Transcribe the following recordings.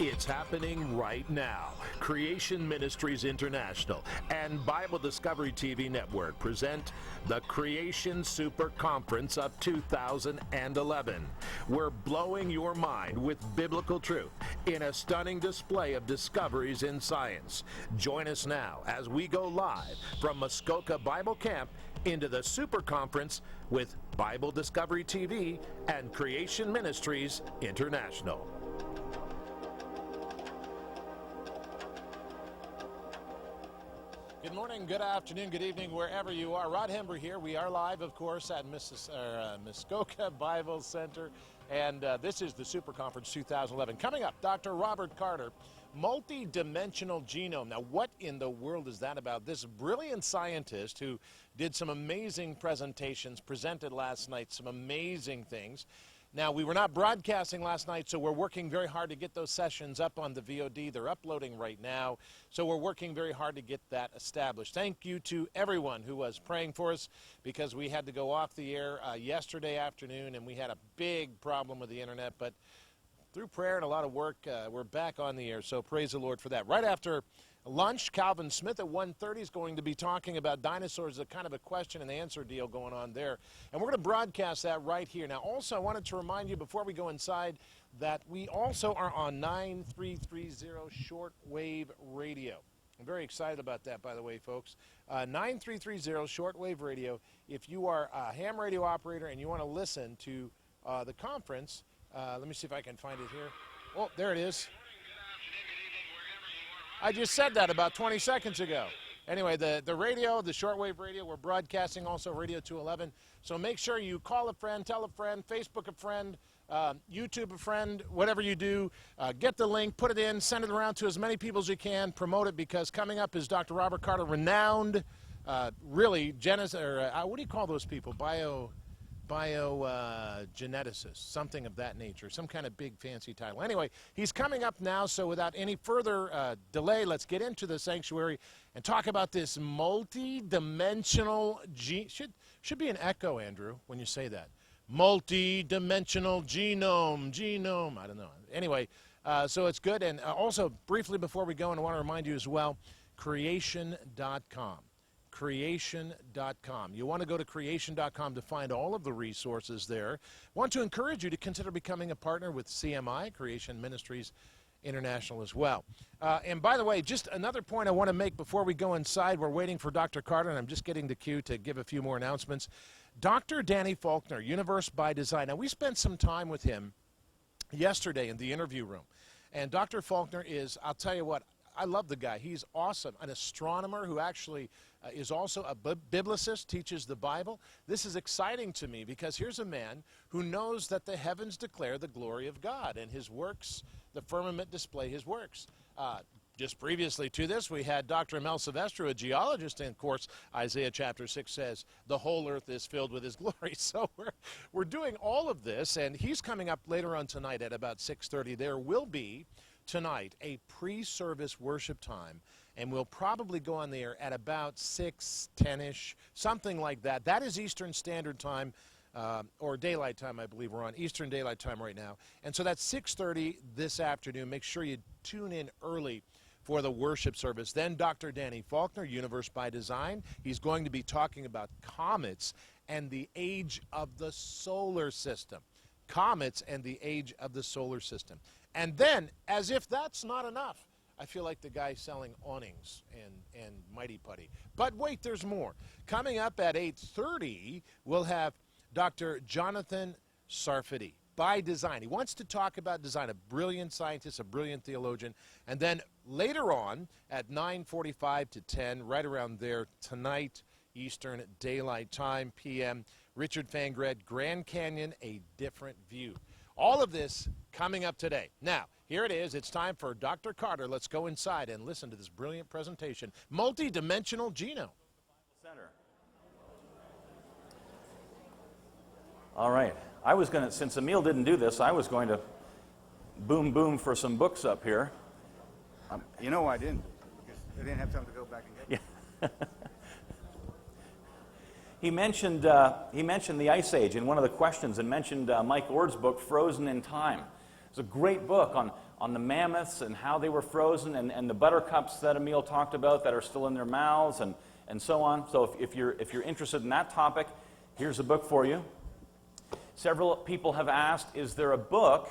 It's happening right now. Creation Ministries International and Bible Discovery TV Network present the Creation Super Conference of 2011. We're blowing your mind with biblical truth in a stunning display of discoveries in science. Join us now as we go live from Muskoka Bible Camp into the Super Conference with Bible Discovery TV and Creation Ministries International. Good morning, good afternoon, good evening, wherever you are. Rod Hember here. We are live, of course, at Muskoka Bible Center, and this is the Super Conference 2011. Coming up, Dr. Robert Carter, Multi-dimensional Genome. Now, what in the world is that about? This brilliant scientist who did some amazing presentations, presented last night some amazing things. Now, we were not broadcasting last night, so we're working very hard to get those sessions up on the VOD. They're uploading right now, so we're working very hard to get that established. Thank you to everyone who was praying for us, because we had to go off the air yesterday afternoon, and we had a big problem with the internet, but through prayer and a lot of work, we're back on the air, so praise the Lord for that. Right after lunch, Calvin Smith at 1:30 is going to be talking about dinosaurs, a kind of a question and answer deal going on there. And we're going to broadcast that right here. Now, also, I wanted to remind you before we go inside that we also are on 9330 shortwave radio. I'm very excited about that, by the way, folks. 9330 shortwave radio. If you are a ham radio operator and you want to listen to the conference, let me see if I can find it here. Oh, there it is. I just said that about 20 seconds ago. Anyway, the radio, the shortwave radio, we're broadcasting also Radio 211. So make sure you call a friend, tell a friend, Facebook a friend, YouTube a friend, whatever you do. Get the link, put it in, send it around to as many people as you can, promote it, because coming up is Dr. Robert Carter, renowned, really, what do you call those people? Biogeneticist, something of that nature, some kind of big fancy title. Anyway, he's coming up now, so without any further delay, let's get into the sanctuary and talk about this multi-dimensional should be an echo, Andrew, when you say that. Multi-dimensional genome, I don't know. Anyway, so it's good. And also, briefly before we go, and I want to remind you as well, creation.com. Creation.com. You want to go to creation.com to find all of the resources there. Want to encourage you to consider becoming a partner with CMI, Creation Ministries International, as well. And by the way, just another point I want to make before we go inside. We're waiting for Dr. Carter, and I'm just getting the cue to give a few more announcements. Dr. Danny Faulkner, Universe by Design. Now, we spent some time with him yesterday in the interview room. And Dr. Faulkner is, I'll tell you what, I love the guy. He's awesome. An astronomer who actually is also a biblicist, teaches the Bible. This is exciting to me because here's a man who knows that the heavens declare the glory of God, and his works, the firmament, display his works. Just previously to this, we had Dr. Mel Silvestro, a geologist, and of course, Isaiah chapter 6 says, the whole earth is filled with his glory. So we're doing all of this, and he's coming up later on tonight at about 6:30. There will be tonight a pre-service worship time, and we'll probably go on the air at about 6:10-ish, something like that. That is Eastern Standard Time, or Daylight Time, I believe we're on Eastern Daylight Time right now. And so that's 6:30 this afternoon. Make sure you tune in early for the worship service. Then Dr. Danny Faulkner, Universe by Design. He's going to be talking about comets and the age of the solar system. Comets and the age of the solar system. And then, as if that's not enough, I feel like the guy selling awnings and Mighty Putty. But wait, there's more. Coming up at 8:30, we'll have Dr. Jonathan Sarfati, by Design. He wants to talk about design, a brilliant scientist, a brilliant theologian. And then later on, at 9:45 to 10, right around there, tonight, Eastern Daylight Time, p.m., Richard Fangred, Grand Canyon, A Different View. All of this coming up today. Now, here it is. It's time for Dr. Carter. Let's go inside and listen to this brilliant presentation, Multi-dimensional Genome. Center. All right. I was going to, since Emil didn't do this, I was going to boom for some books up here. You know why I didn't? Because I didn't have time to go back and get them. Yeah. He mentioned the Ice Age in one of the questions, and mentioned Mike Ord's book, Frozen in Time. It's a great book on on the mammoths and how they were frozen, and the buttercups that Emil talked about that are still in their mouths, and so on. So if you're interested in that topic, here's a book for you. Several people have asked, is there a book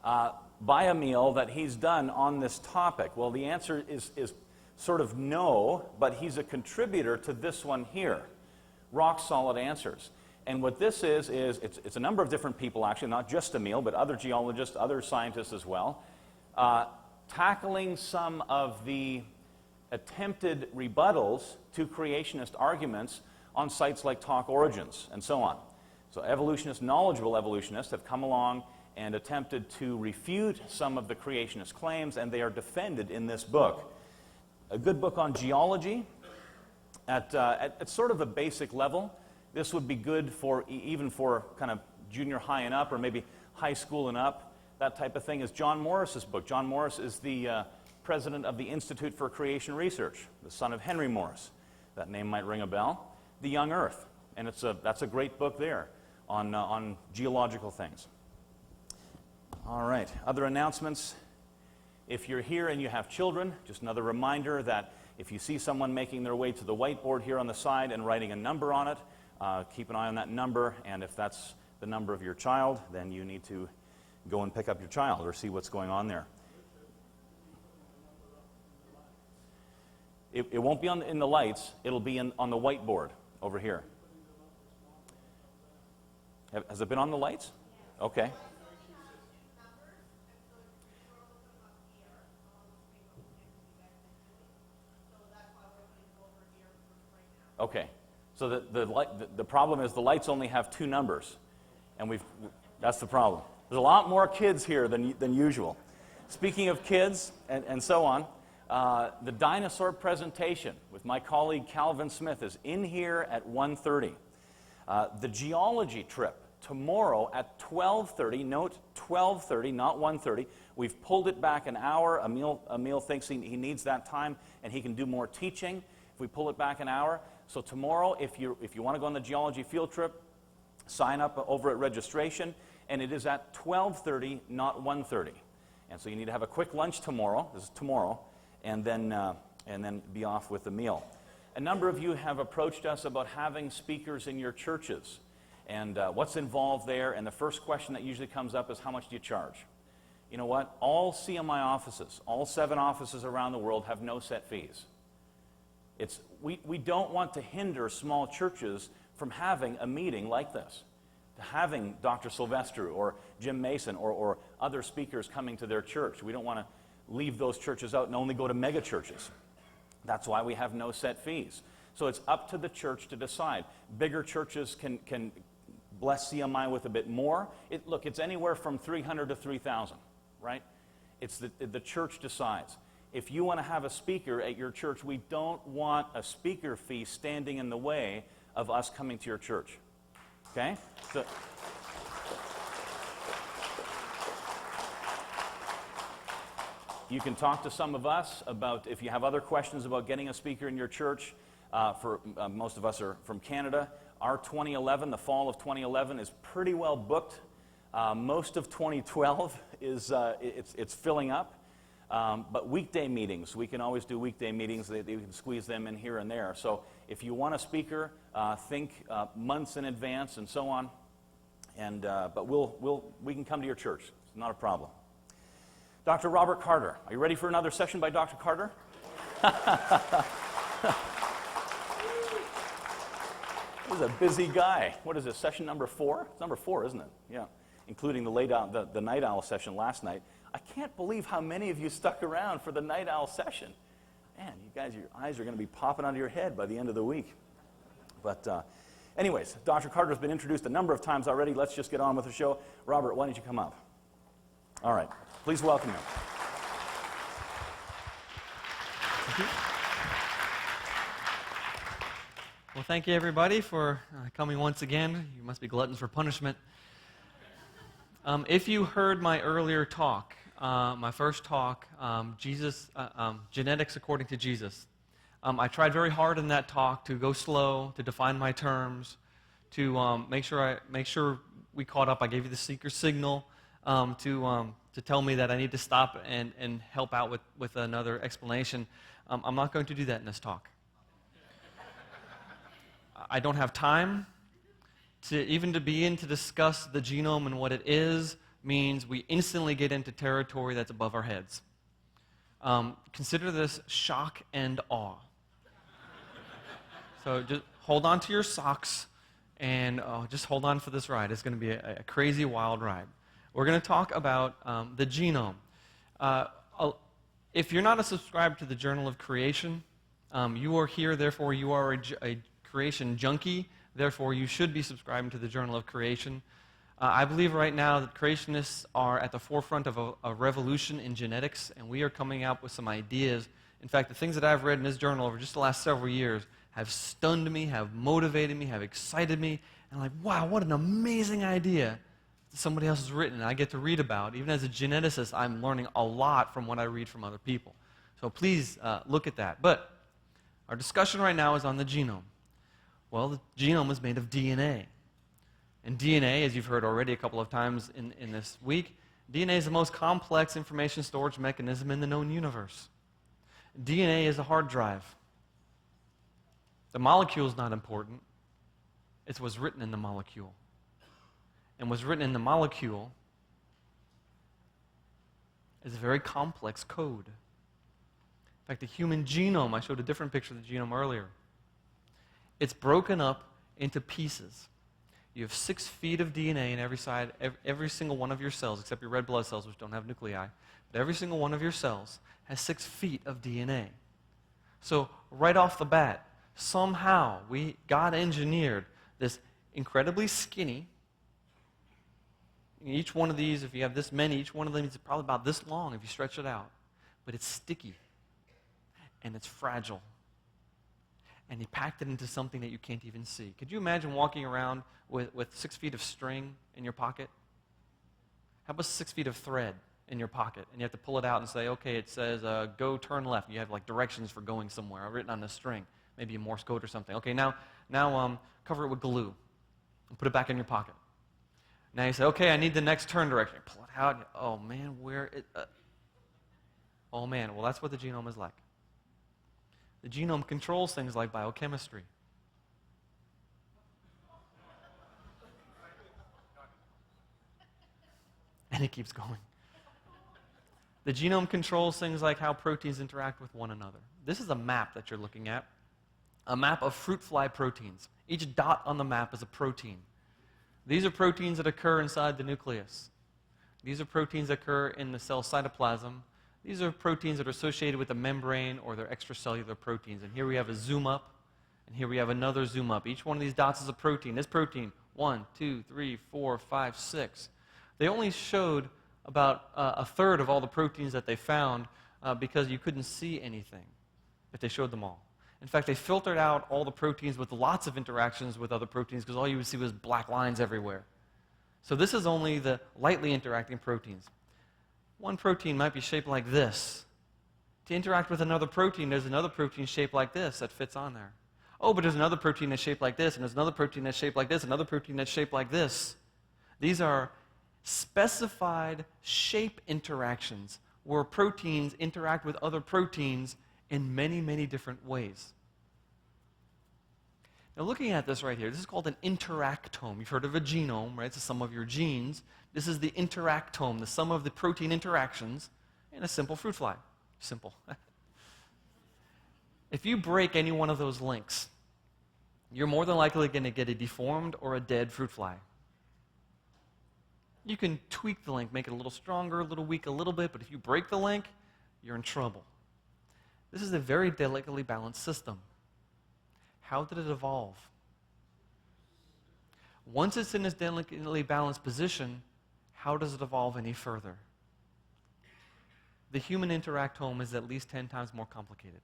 by Emil that he's done on this topic? Well, the answer is sort of no, but he's a contributor to this one here, Rock Solid Answers. And what this is it's a number of different people, actually, not just Emil, but other geologists, other scientists as well, tackling some of the attempted rebuttals to creationist arguments on sites like Talk Origins and so on. So evolutionists, knowledgeable evolutionists, have come along and attempted to refute some of the creationist claims, and they are defended in this book. A good book on geology at sort of a basic level. This would be good for even for kind of junior high and up, or maybe high school and up. That type of thing is John Morris's book. John Morris is the president of the Institute for Creation Research, the son of Henry Morris. That name might ring a bell. The Young Earth, and that's a great book there on geological things. All right, other announcements. If you're here and you have children, just another reminder that if you see someone making their way to the whiteboard here on the side and writing a number on it, keep an eye on that number, and if that's the number of your child, then you need to go and pick up your child or see what's going on there. It won't be in the lights, it'll be on the whiteboard over here. Has it been on the lights? Okay. Okay, so the problem is the lights only have 2 numbers, and that's the problem. There's a lot more kids here than usual. Speaking of kids and so on, the dinosaur presentation with my colleague Calvin Smith is in here at 1:30. The geology trip tomorrow at 12:30. Note 12:30, not 1:30. We've pulled it back an hour. Emil thinks he needs that time, and he can do more teaching if we pull it back an hour. So tomorrow, if you want to go on the geology field trip, sign up over at registration, and it is at 12:30, not 1:30. And so you need to have a quick lunch tomorrow. This is tomorrow, and then be off with the meal. A number of you have approached us about having speakers in your churches, and what's involved there. And the first question that usually comes up is, how much do you charge? You know what? All CMI offices, all 7 offices around the world, have no set fees. We don't want to hinder small churches from having a meeting like this, to having Dr. Sylvester or Jim Mason or other speakers coming to their church. We don't want to leave those churches out and only go to mega churches. That's why we have no set fees. So it's up to the church to decide. Bigger churches can bless CMI with a bit more. Look, it's anywhere from 300 to 3,000, right? It's the church decides. If you want to have a speaker at your church, we don't want a speaker fee standing in the way of us coming to your church. Okay? So, you can talk to some of us about if you have other questions about getting a speaker in your church. Most of us are from Canada. Our 2011, the fall of 2011, is pretty well booked. Most of 2012 is it's filling up. But weekday meetings, we can always do weekday meetings. We can squeeze them in here and there. So if you want a speaker, think months in advance and so on. And but we can come to your church. It's not a problem. Dr. Robert Carter, are you ready for another session by Dr. Carter? He's a busy guy. What is this, session number 4? It's number 4, isn't it? Yeah, including the night owl session last night. I can't believe how many of you stuck around for the night owl session. Man, you guys, your eyes are going to be popping out of your head by the end of the week. But anyways, Dr. Carter's been introduced a number of times already. Let's just get on with the show. Robert, why don't you come up? All right. Please welcome him. Thank you. Well, thank you, everybody, for coming once again. You must be gluttons for punishment. If you heard my earlier talk, my first talk, Genetics According to Jesus, I tried very hard in that talk to go slow, to define my terms, to make sure we caught up. I gave you the seeker signal. to tell me that I need to stop and help out with another explanation. I'm not going to do that in this talk. I don't have time to begin to discuss the genome and what it is. Means we instantly get into territory that's above our heads. Consider this shock and awe. So just hold on to your socks and just hold on for this ride. It's going to be a crazy, wild ride. We're going to talk about the genome. If you're not subscribed to the Journal of Creation, you are here, therefore you are a creation junkie, therefore you should be subscribing to the Journal of Creation. I believe right now that creationists are at the forefront of a revolution in genetics, and we are coming out with some ideas. In fact, the things that I've read in this journal over just the last several years have stunned me, have motivated me, have excited me, and I'm like, wow, what an amazing idea that somebody else has written and I get to read about. Even as a geneticist, I'm learning a lot from what I read from other people. So please look at that. But our discussion right now is on the genome. Well, the genome is made of DNA. And DNA, as you've heard already a couple of times in this week, DNA is the most complex information storage mechanism in the known universe. DNA is a hard drive. The molecule is not important. It's what's written in the molecule. And what's written in the molecule is a very complex code. In fact, the human genome, I showed a different picture of the genome earlier. It's broken up into pieces. You have 6 feet of DNA in every single one of your cells, except your red blood cells, which don't have nuclei. But every single one of your cells has 6 feet of DNA. So right off the bat, somehow God engineered this incredibly skinny. Each one of these, if you have this many, each one of them is probably about this long if you stretch it out. But it's sticky, and it's fragile. And he packed it into something that you can't even see. Could you imagine walking around with 6 feet of string in your pocket? How about 6 feet of thread in your pocket? And you have to pull it out and say, okay, it says go turn left. And you have like directions for going somewhere written on the string, maybe a Morse code or something. Okay, now cover it with glue and put it back in your pocket. Now you say, okay, I need the next turn direction. You pull it out. Oh man, oh man, well that's what the genome is like. The genome controls things like biochemistry. And it keeps going. The genome controls things like how proteins interact with one another. This is a map that you're looking at, a map of fruit fly proteins. Each dot on the map is a protein. These are proteins that occur inside the nucleus. These are proteins that occur in the cell cytoplasm. These are proteins that are associated with the membrane or they're extracellular proteins. And here we have a zoom up, and here we have another zoom up. Each one of these dots is a protein. This protein, 1, 2, 3, 4, 5, 6. They only showed about a third of all the proteins that they found because you couldn't see anything if they showed them all. In fact, they filtered out all the proteins with lots of interactions with other proteins because all you would see was black lines everywhere. So this is only the lightly interacting proteins. One protein might be shaped like this. To interact with another protein, there's another protein shaped like this that fits on there. Oh, but there's another protein that's shaped like this, and there's another protein that's shaped like this, another protein that's shaped like this. These are specified shape interactions where proteins interact with other proteins in many, many different ways. Now looking at this right here, this is called an interactome. You've heard of a genome, right? It's the sum of your genes. This is the interactome, the sum of the protein interactions in a simple fruit fly. Simple. If you break any one of those links, you're more than likely going to get a deformed or a dead fruit fly. You can tweak the link, make it a little stronger, a little weak, a little bit, but if you break the link, you're in trouble. This is a very delicately balanced system. How did it evolve? Once it's in this delicately balanced position, how does it evolve any further? The human interactome is at least 10 times more complicated.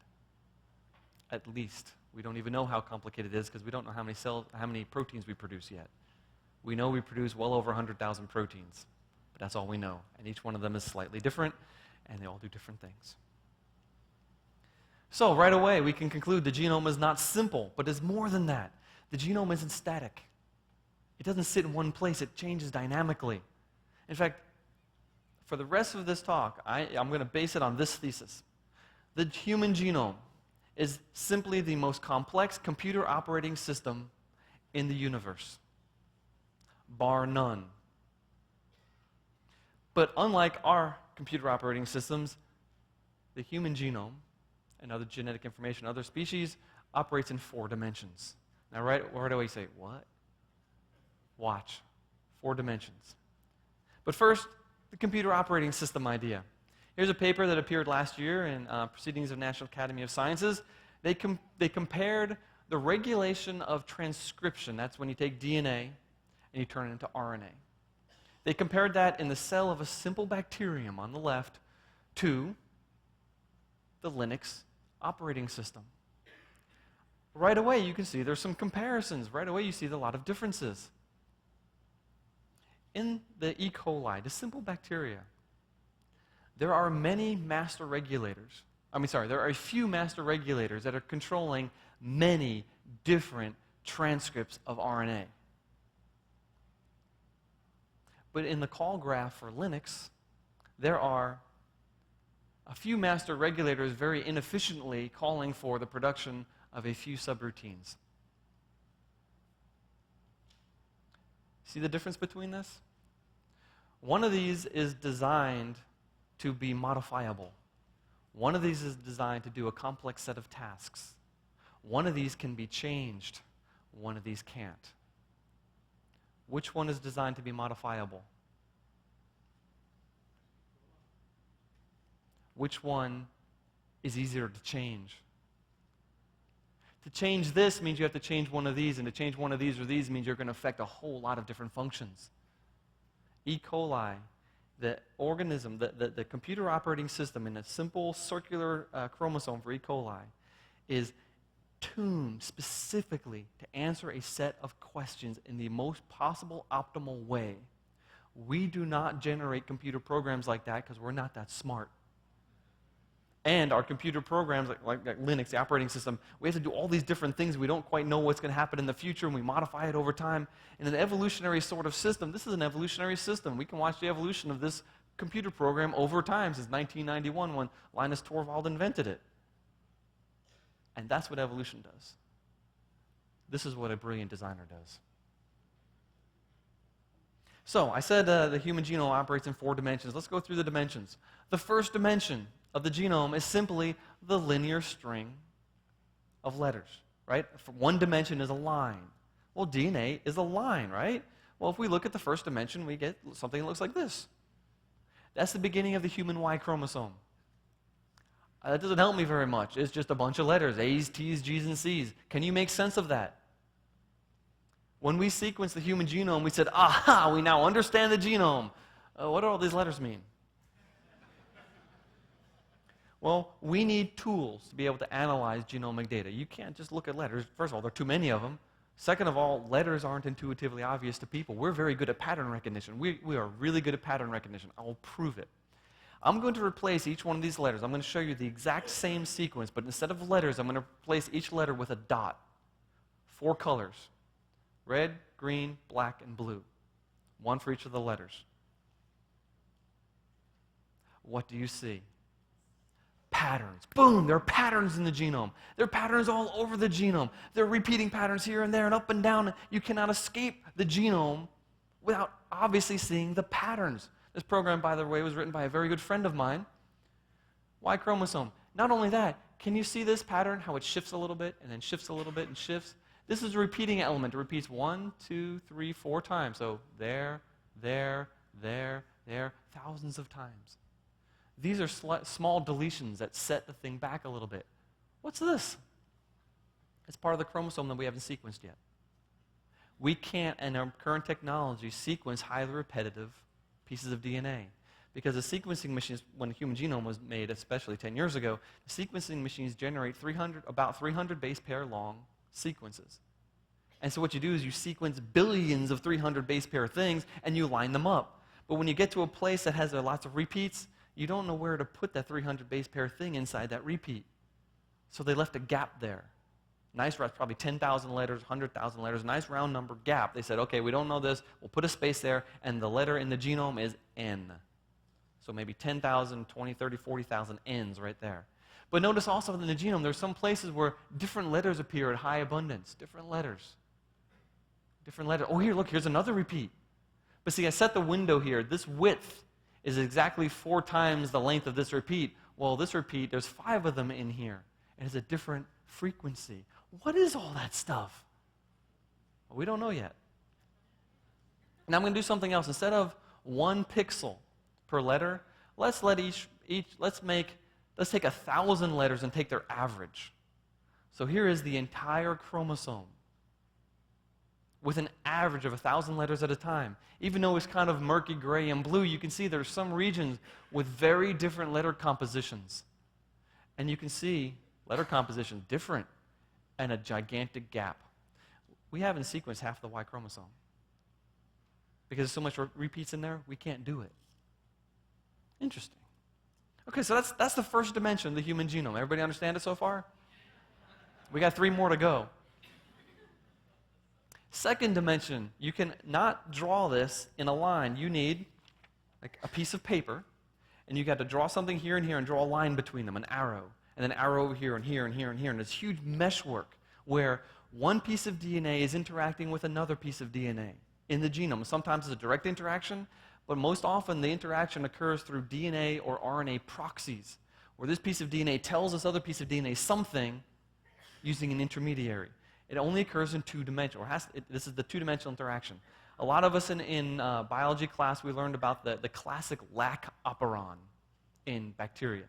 At least. We don't even know how complicated it is because we don't know how many proteins we produce yet. We know we produce well over 100,000 proteins, but that's all we know. And each one of them is slightly different, and they all do different things. So right away, we can conclude the genome is not simple, but is more than that. The genome isn't static. It doesn't sit in one place. It changes dynamically. In fact, for the rest of this talk, I'm going to base it on this thesis. The human genome is simply the most complex computer operating system in the universe, bar none. But unlike our computer operating systems, the human genome and other genetic information, other species, operates in 4 dimensions. Now, right away you say, what? Watch. 4 dimensions. But first, the computer operating system idea. Here's a paper that appeared last year in Proceedings of National Academy of Sciences. They compared the regulation of transcription, that's when you take DNA and you turn it into RNA. They compared that in the cell of a simple bacterium on the left to the Linux operating system. Right away you can see there's some comparisons. Right away you see a lot of differences. In the E. coli, the simple bacteria, there are many master regulators. There are a few master regulators that are controlling many different transcripts of RNA. But in the call graph for Linux, there are a few master regulators very inefficiently calling for the production of a few subroutines. See the difference between this? One of these is designed to be modifiable. One of these is designed to do a complex set of tasks. One of these can be changed. One of these can't. Which one is designed to be modifiable? Which one is easier to change? To change this means you have to change one of these, and to change one of these or these means you're going to affect a whole lot of different functions. E. coli, the organism, the computer operating system in a simple circular chromosome for E. coli is tuned specifically to answer a set of questions in the most possible optimal way. We do not generate computer programs like that because we're not that smart. And our computer programs, like Linux, the operating system, we have to do all these different things. We don't quite know what's going to happen in the future, and we modify it over time. In an evolutionary sort of system, this is an evolutionary system. We can watch the evolution of this computer program over time since 1991 when Linus Torvald invented it. And that's what evolution does. This is what a brilliant designer does. So, I said the human genome operates in 4 dimensions. Let's go through the dimensions. The first dimension of the genome is simply the linear string of letters, right? One dimension is a line. Well, DNA is a line, right? Well, if we look at the first dimension, we get something that looks like this. That's the beginning of the human Y chromosome. That doesn't help me very much. It's just a bunch of letters, A's, T's, G's, and C's. Can you make sense of that? When we sequenced the human genome, we said, aha, we now understand the genome. What do all these letters mean? Well, we need tools to be able to analyze genomic data. You can't just look at letters. First of all, there are too many of them. Second of all, letters aren't intuitively obvious to people. We're very good at pattern recognition. We are really good at pattern recognition. I will prove it. I'm going to replace each one of these letters. I'm going to show you the exact same sequence, but instead of letters, I'm going to replace each letter with a dot. 4 colors. Red, green, black, and blue. 1 for each of the letters. What do you see? Patterns. Boom, there are patterns in the genome. There are patterns all over the genome. There are repeating patterns here and there and up and down. You cannot escape the genome without obviously seeing the patterns. This program, by the way, was written by a very good friend of mine. Y chromosome. Not only that, can you see this pattern, how it shifts a little bit and then shifts a little bit and shifts? This is a repeating element. It repeats 1, 2, 3, 4 times. So there, thousands of times. These are small deletions that set the thing back a little bit. What's this? It's part of the chromosome that we haven't sequenced yet. We can't, in our current technology, sequence highly repetitive pieces of DNA. Because the sequencing machines, when the human genome was made, especially 10 years ago, the sequencing machines generate about 300 base pair long sequences. And so what you do is you sequence billions of 300 base pair things, and you line them up. But when you get to a place that has lots of repeats, you don't know where to put that 300 base pair thing inside that repeat. So they left a gap there. Nice, probably 10,000 letters, 100,000 letters, nice round number gap. They said, okay, we don't know this, we'll put a space there, and the letter in the genome is N. So maybe 10,000, 20, 30, 40,000 ends right there. But notice also in the genome, there's some places where different letters appear at high abundance. Different letters. Different letters. Oh, here, look, here's another repeat. But see, I set the window here. This width is exactly 4 times the length of this repeat. Well, this repeat, there's 5 of them in here. It has a different frequency. What is all that stuff? Well, we don't know yet. Now I'm going to do something else. Instead of 1 pixel per letter, let's take 1,000 letters and take their average. So here is the entire chromosome with an average of 1,000 letters at a time. Even though it's kind of murky gray and blue, you can see there's some regions with very different letter compositions. And you can see letter composition different and a gigantic gap. We haven't sequenced half the Y chromosome. Because there's so much repeats in there, we can't do it. Interesting. Okay, so that's the first dimension of the human genome. Everybody understand it so far? We got 3 more to go. Second dimension, you can not draw this in a line. You need like a piece of paper, and you got to draw something here and here and draw a line between them, an arrow, and then an arrow over here and here and here and here, and it's huge meshwork where one piece of DNA is interacting with another piece of DNA in the genome. Sometimes it's a direct interaction, but most often the interaction occurs through DNA or RNA proxies, where this piece of DNA tells this other piece of DNA something using an intermediary. It only occurs in 2 dimensions. This is the 2-dimensional interaction. A lot of us in biology class, we learned about the classic lac operon in bacteria.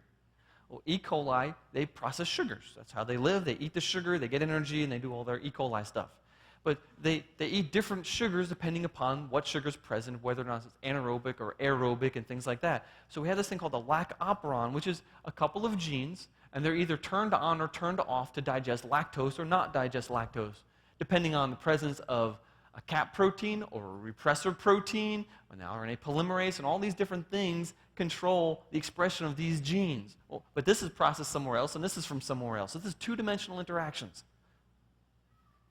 Well, E. coli, they process sugars. That's how they live. They eat the sugar, they get energy, and they do all their E. coli stuff. But they eat different sugars depending upon what sugar is present, whether or not it's anaerobic or aerobic and things like that. So we have this thing called the lac operon, which is a couple of genes, and they're either turned on or turned off to digest lactose or not digest lactose, depending on the presence of a cap protein or a repressor protein, or the RNA polymerase, and all these different things control the expression of these genes. Well, but this is processed somewhere else, and this is from somewhere else. So this is 2-dimensional interactions.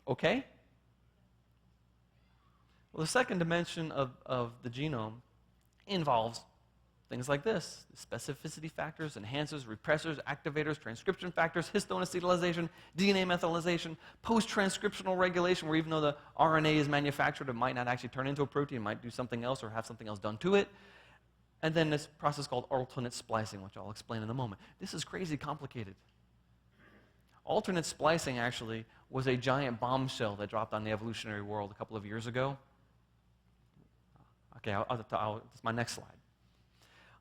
Okay? Well, the second dimension of the genome involves things like this: specificity factors, enhancers, repressors, activators, transcription factors, histone acetylation, DNA methylation, post-transcriptional regulation, where even though the RNA is manufactured, it might not actually turn into a protein, it might do something else or have something else done to it. And then this process called alternate splicing, which I'll explain in a moment. This is crazy complicated. Alternate splicing actually was a giant bombshell that dropped on the evolutionary world a couple of years ago. Okay, that's my next slide.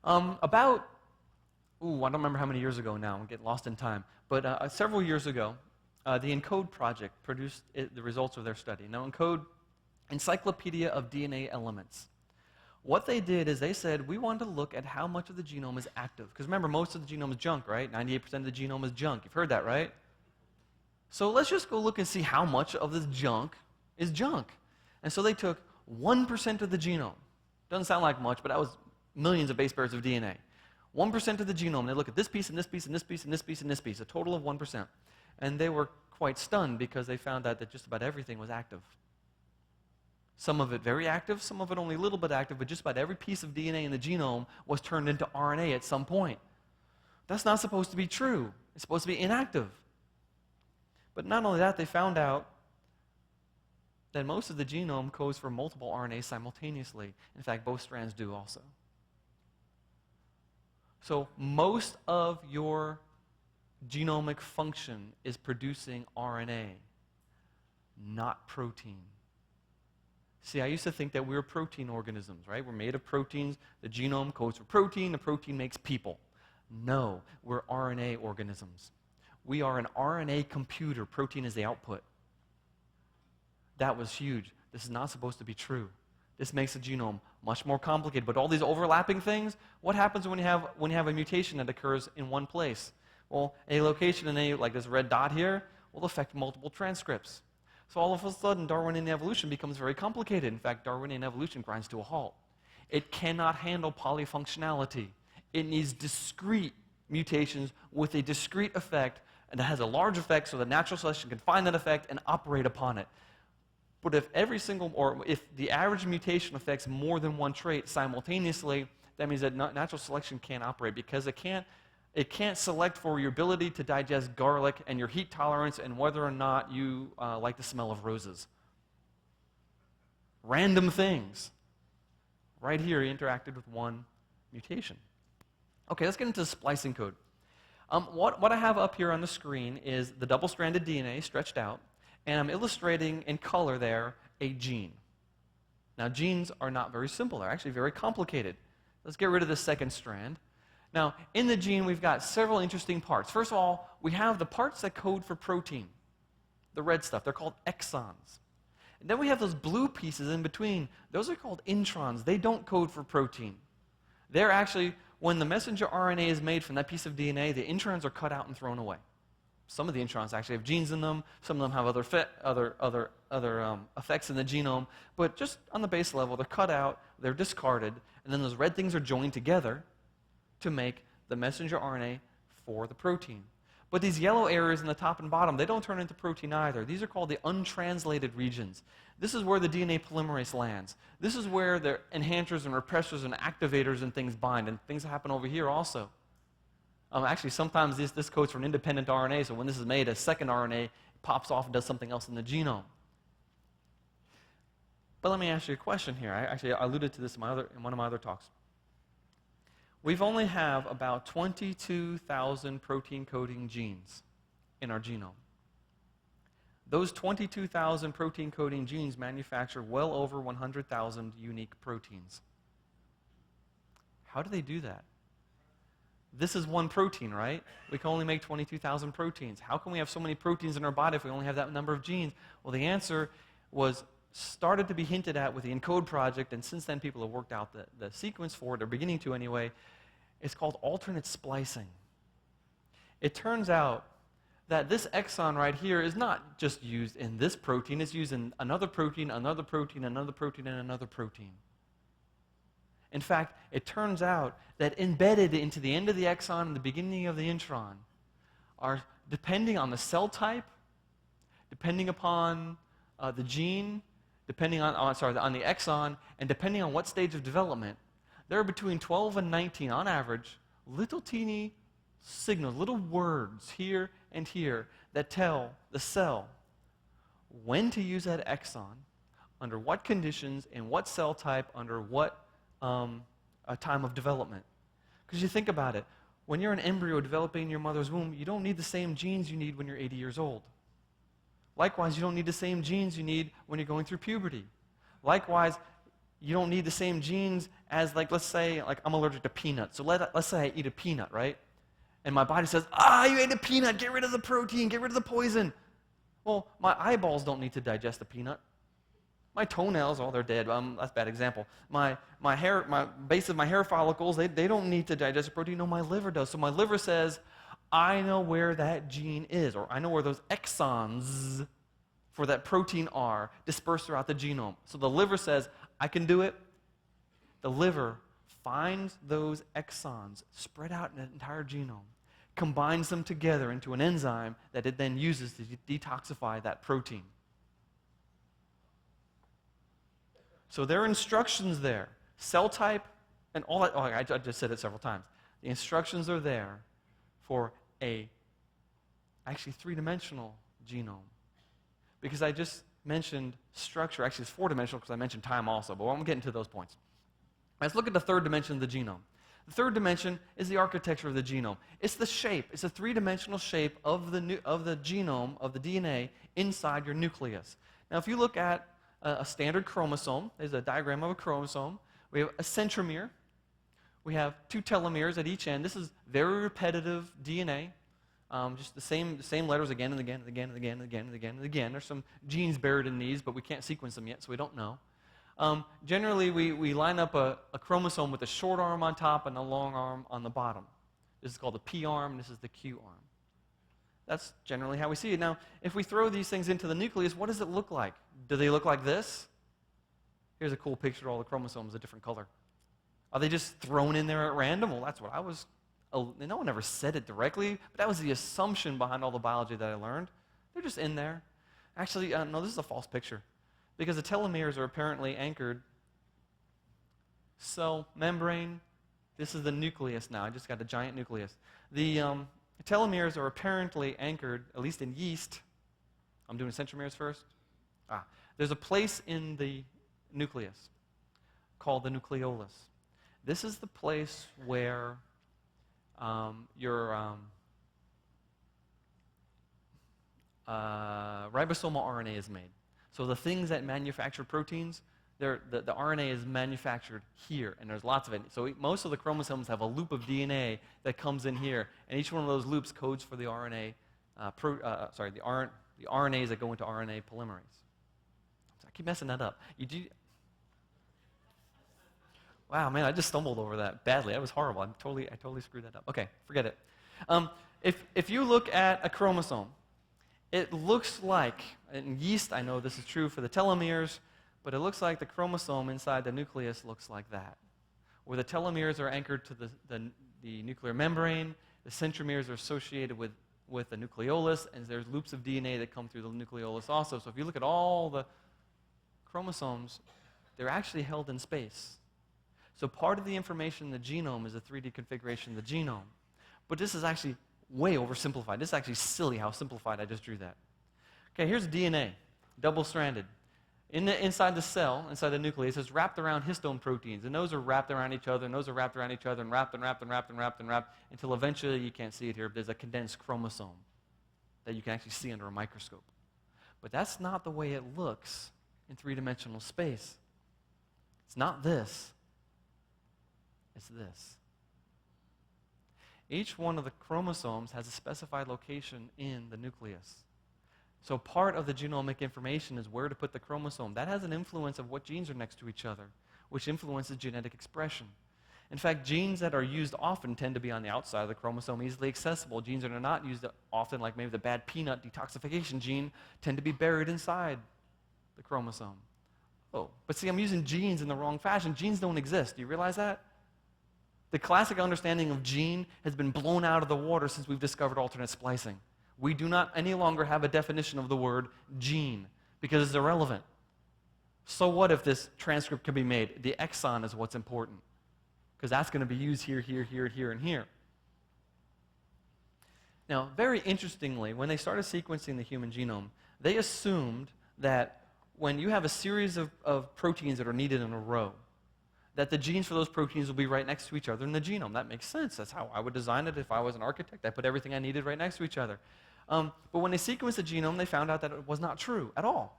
I don't remember how many years ago now, I'm getting lost in time, but several years ago, the ENCODE project produced the results of their study. Now, ENCODE, Encyclopedia of DNA Elements. What they did is they said, we want to look at how much of the genome is active. Because remember, most of the genome is junk, right? 98% of the genome is junk. You've heard that, right? So let's just go look and see how much of this junk is junk. And so they took 1% of the genome. Doesn't sound like much, but that was millions of base pairs of DNA. 1% of the genome. They look at this piece and this piece and this piece and this piece and this piece, a total of 1%. And they were quite stunned because they found out that just about everything was active. Some of it very active, some of it only a little bit active, but just about every piece of DNA in the genome was turned into RNA at some point. That's not supposed to be true. It's supposed to be inactive. But not only that, they found out that most of the genome codes for multiple RNAs simultaneously. In fact, both strands do also. So most of your genomic function is producing RNA, not protein. See, I used to think that we were protein organisms, right? We're made of proteins. The genome codes for protein. The protein makes people. No, we're RNA organisms. We are an RNA computer. Protein is the output. That was huge. This is not supposed to be true. This makes the genome much more complicated. But all these overlapping things, what happens when you have a mutation that occurs in one place? Well, a location in like this red dot here, will affect multiple transcripts. So all of a sudden, Darwinian evolution becomes very complicated. In fact, Darwinian evolution grinds to a halt. It cannot handle polyfunctionality. It needs discrete mutations with a discrete effect, and that has a large effect so the natural selection can find that effect and operate upon it. But if if the average mutation affects more than one trait simultaneously, that means that natural selection can't operate because it can't select for your ability to digest garlic and your heat tolerance and whether or not you like the smell of roses. Random things. Right here, he interacted with one mutation. Okay, let's get into the splicing code. What I have up here on the screen is the double-stranded DNA stretched out, and I'm illustrating in color there a gene. Now, genes are not very simple. They're actually very complicated. Let's get rid of the second strand. Now, in the gene, we've got several interesting parts. First of all, we have the parts that code for protein, the red stuff. They're called exons. And then we have those blue pieces in between. Those are called introns. They don't code for protein. They're actually, when the messenger RNA is made from that piece of DNA, the introns are cut out and thrown away. Some of the introns actually have genes in them. Some of them have other effects in the genome. But just on the base level, they're cut out, they're discarded, and then those red things are joined together to make the messenger RNA for the protein. But these yellow areas in the top and bottom, they don't turn into protein either. These are called the untranslated regions. This is where the DNA polymerase lands. This is where the enhancers and repressors and activators and things bind, and things happen over here also. Actually, sometimes this codes for an independent RNA, so when this is made, a second RNA pops off and does something else in the genome. But let me ask you a question here. I alluded to this in one of my other talks. We've only have about 22,000 protein-coding genes in our genome. Those 22,000 protein-coding genes manufacture well over 100,000 unique proteins. How do they do that? This is one protein, right? We can only make 22,000 proteins. How can we have so many proteins in our body if we only have that number of genes? Well, the answer was started to be hinted at with the ENCODE project, and since then people have worked out the sequence for it, or beginning to anyway. It's called alternate splicing. It turns out that this exon right here is not just used in this protein, it's used in another protein, another protein, another protein, and another protein. In fact, it turns out that embedded into the end of the exon and the beginning of the intron are, depending on the cell type, depending upon the gene, depending on the exon, and depending on what stage of development, there are between 12 and 19, on average, little teeny signals, little words here and here that tell the cell when to use that exon, under what conditions, in what cell type, under what a time of development. Because you think about it, when you're an embryo developing in your mother's womb, you don't need the same genes you need when you're 80 years old. Likewise, you don't need the same genes you need when you're going through puberty. Likewise, you don't need the same genes as, let's say, I'm allergic to peanuts. So let's say I eat a peanut, right? And my body says, you ate a peanut, get rid of the protein, get rid of the poison. Well, my eyeballs don't need to digest the peanut. My toenails, they're dead. That's a bad example. My base of my hair follicles, they don't need to digest the protein. No, my liver does. So my liver says, I know where that gene is, or I know where those exons for that protein are dispersed throughout the genome. So the liver says, I can do it. The liver finds those exons spread out in the entire genome, combines them together into an enzyme that it then uses to detoxify that protein. So there are instructions there, cell type, and all that. I just said it several times. The instructions are there for actually three-dimensional genome. Because I just mentioned structure. Actually, it's four-dimensional because I mentioned time also, but I'm getting to those points. Let's look at the third dimension of the genome. The third dimension is the architecture of the genome. It's the shape. It's a three-dimensional shape of the genome, of the DNA, inside your nucleus. Now, if you look at a standard chromosome, there's a diagram of a chromosome. We have a centromere. We have 2 telomeres at each end. This is very repetitive DNA. Just the same letters again and again and again and again and again and again and again. There's some genes buried in these, but we can't sequence them yet, so we don't know. Generally, we line up a chromosome with a short arm on top and a long arm on the bottom. This is called the P arm, and this is the Q arm. That's generally how we see it. Now, if we throw these things into the nucleus, what does it look like? Do they look like this? Here's a cool picture of all the chromosomes, a different color. Are they just thrown in there at random? Well, that's what I was. No one ever said it directly, but that was the assumption behind all the biology that I learned. They're just in there. Actually, no, this is a false picture, because the telomeres are apparently anchored cell membrane This is the nucleus now. I just got a giant nucleus. The telomeres are apparently anchored, at least in yeast. I'm doing centromeres first. There's a place in the nucleus called the nucleolus. This is the place where your ribosomal RNA is made. So the things that manufacture proteins, the RNA is manufactured here, and there's lots of it. So most of the chromosomes have a loop of DNA that comes in here, and each one of those loops codes for the RNA, the RNAs that go into RNA polymerase. So I keep messing that up. Wow, man, I just stumbled over that badly. That was horrible. I totally screwed that up. Okay, forget it. If you look at a chromosome, it looks like, in yeast, I know this is true for the telomeres, but it looks like the chromosome inside the nucleus looks like that, where the telomeres are anchored to the nuclear membrane, the centromeres are associated with the nucleolus, and there's loops of DNA that come through the nucleolus also. So if you look at all the chromosomes, they're actually held in space. So part of the information in the genome is a 3D configuration of the genome. But this is actually way oversimplified. This is actually silly how simplified I just drew that. Okay, here's DNA, double-stranded. Inside the cell, inside the nucleus, it's wrapped around histone proteins. And those are wrapped around each other, and those are wrapped around each other, and wrapped and wrapped and wrapped and wrapped and wrapped, until eventually, you can't see it here, but there's a condensed chromosome that you can actually see under a microscope. But that's not the way it looks in three-dimensional space. It's not this. It's this. Each one of the chromosomes has a specified location in the nucleus. So part of the genomic information is where to put the chromosome. That has an influence of what genes are next to each other, which influences genetic expression. In fact, genes that are used often tend to be on the outside of the chromosome, easily accessible. Genes that are not used often, like maybe the bad peanut detoxification gene, tend to be buried inside the chromosome. Oh, but see, I'm using genes in the wrong fashion. Genes don't exist. Do you realize that? The classic understanding of gene has been blown out of the water since we've discovered alternate splicing. We do not any longer have a definition of the word gene because it's irrelevant. So what if this transcript can be made? The exon is what's important because that's going to be used here, here, here, here, and here. Now, very interestingly, when they started sequencing the human genome, they assumed that when you have a series of proteins that are needed in a row, that the genes for those proteins will be right next to each other in the genome. That makes sense. That's how I would design it if I was an architect. I put everything I needed right next to each other. But when they sequenced the genome, they found out that it was not true at all.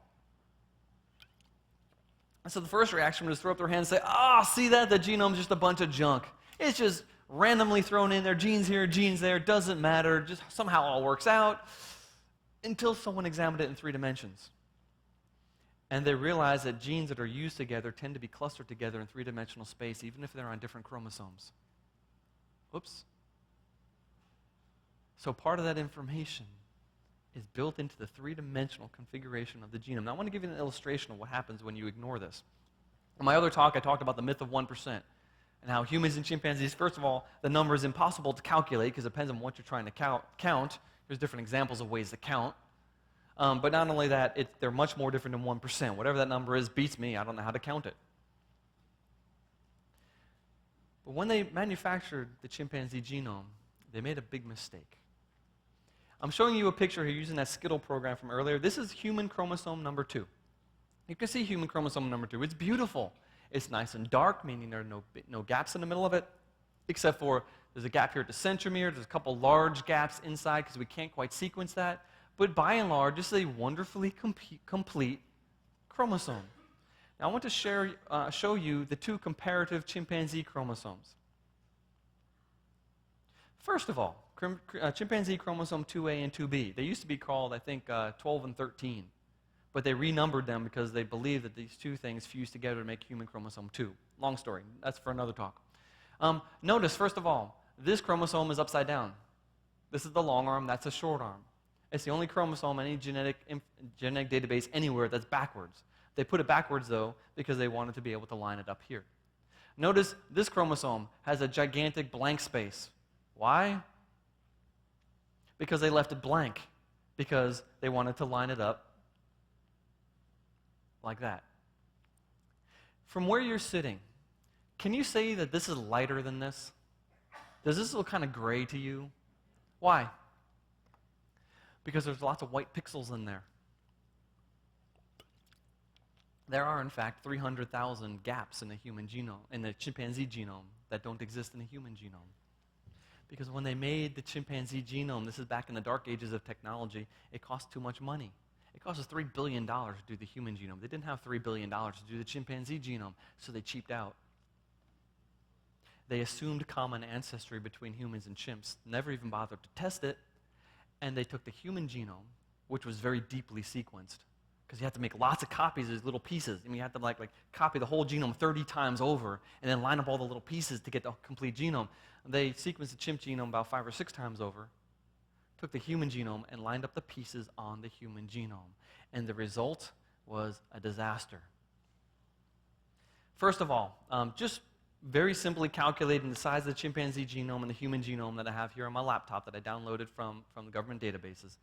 And so the first reaction was to throw up their hands and say, see that? The genome's just a bunch of junk. It's just randomly thrown in there, genes here, genes there, doesn't matter, just somehow all works out, until someone examined it in 3 dimensions. And they realized that genes that are used together tend to be clustered together in 3-dimensional space, even if they're on different chromosomes. Oops. So part of that information is built into the 3-dimensional configuration of the genome. Now I want to give you an illustration of what happens when you ignore this. In my other talk, I talked about the myth of 1% and how humans and chimpanzees, first of all, the number is impossible to calculate because it depends on what you're trying to count. There's different examples of ways to count. But not only that, they're much more different than 1%. Whatever that number is beats me. I don't know how to count it. But when they manufactured the chimpanzee genome, they made a big mistake. I'm showing you a picture here using that Skittle program from earlier. This is human chromosome number 2. You can see human chromosome number 2. It's beautiful. It's nice and dark, meaning there are no gaps in the middle of it, except for there's a gap here at the centromere. There's a couple large gaps inside because we can't quite sequence that. But by and large, this is a wonderfully complete chromosome. Now I want to show you the 2 comparative chimpanzee chromosomes. First of all, chimpanzee chromosome 2A and 2B. They used to be called, I think, 12 and 13. But they renumbered them because they believe that these 2 things fuse together to make human chromosome 2. Long story. That's for another talk. Notice, first of all, this chromosome is upside down. This is the long arm. That's a short arm. It's the only chromosome in any genetic database anywhere that's backwards. They put it backwards, though, because they wanted to be able to line it up here. Notice this chromosome has a gigantic blank space. Why? Because they left it blank, because they wanted to line it up like that. From where you're sitting, Can you say that this is lighter than this? Does this look kind of gray to you? Why? Because there's lots of white pixels in there. There are, in fact, 300,000 gaps in the human genome, in the chimpanzee genome, that don't exist in the human genome. Because when they made the chimpanzee genome, this is back in the dark ages of technology, it cost too much money. It cost us $3 billion to do the human genome. They didn't have $3 billion to do the chimpanzee genome, so they cheaped out. They assumed common ancestry between humans and chimps, never even bothered to test it, and they took the human genome, which was very deeply sequenced, because you had to make lots of copies of these little pieces. I mean, you had to like copy the whole genome 30 times over and then line up all the little pieces to get the complete genome. They sequenced the chimp genome about 5 or 6 times over, took the human genome and lined up the pieces on the human genome. And the result was a disaster. First of all, just very simply calculating the size of the chimpanzee genome and the human genome that I have here on my laptop that I downloaded from the government databases,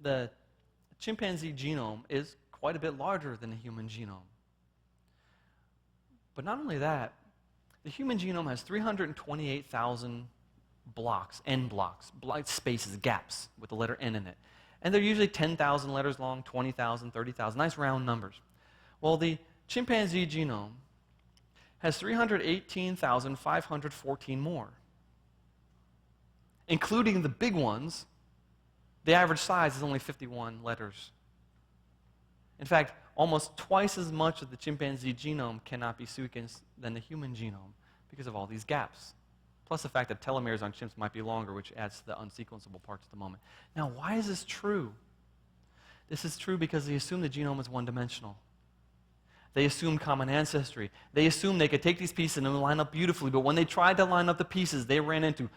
the chimpanzee genome is quite a bit larger than the human genome. But not only that, the human genome has 328,000 blocks, N blocks, spaces, gaps with the letter N in it. And they're usually 10,000 letters long, 20,000, 30,000, nice round numbers. Well, the chimpanzee genome has 318,514 more. Including the big ones, the average size is only 51 letters. In fact, almost twice as much of the chimpanzee genome cannot be sequenced than the human genome because of all these gaps. Plus the fact that telomeres on chimps might be longer, which adds to the unsequenceable parts at the moment. Now, why is this true? This is true because they assume the genome is one-dimensional. They assumed common ancestry. They assumed they could take these pieces and line up beautifully, but when they tried to line up the pieces, they ran into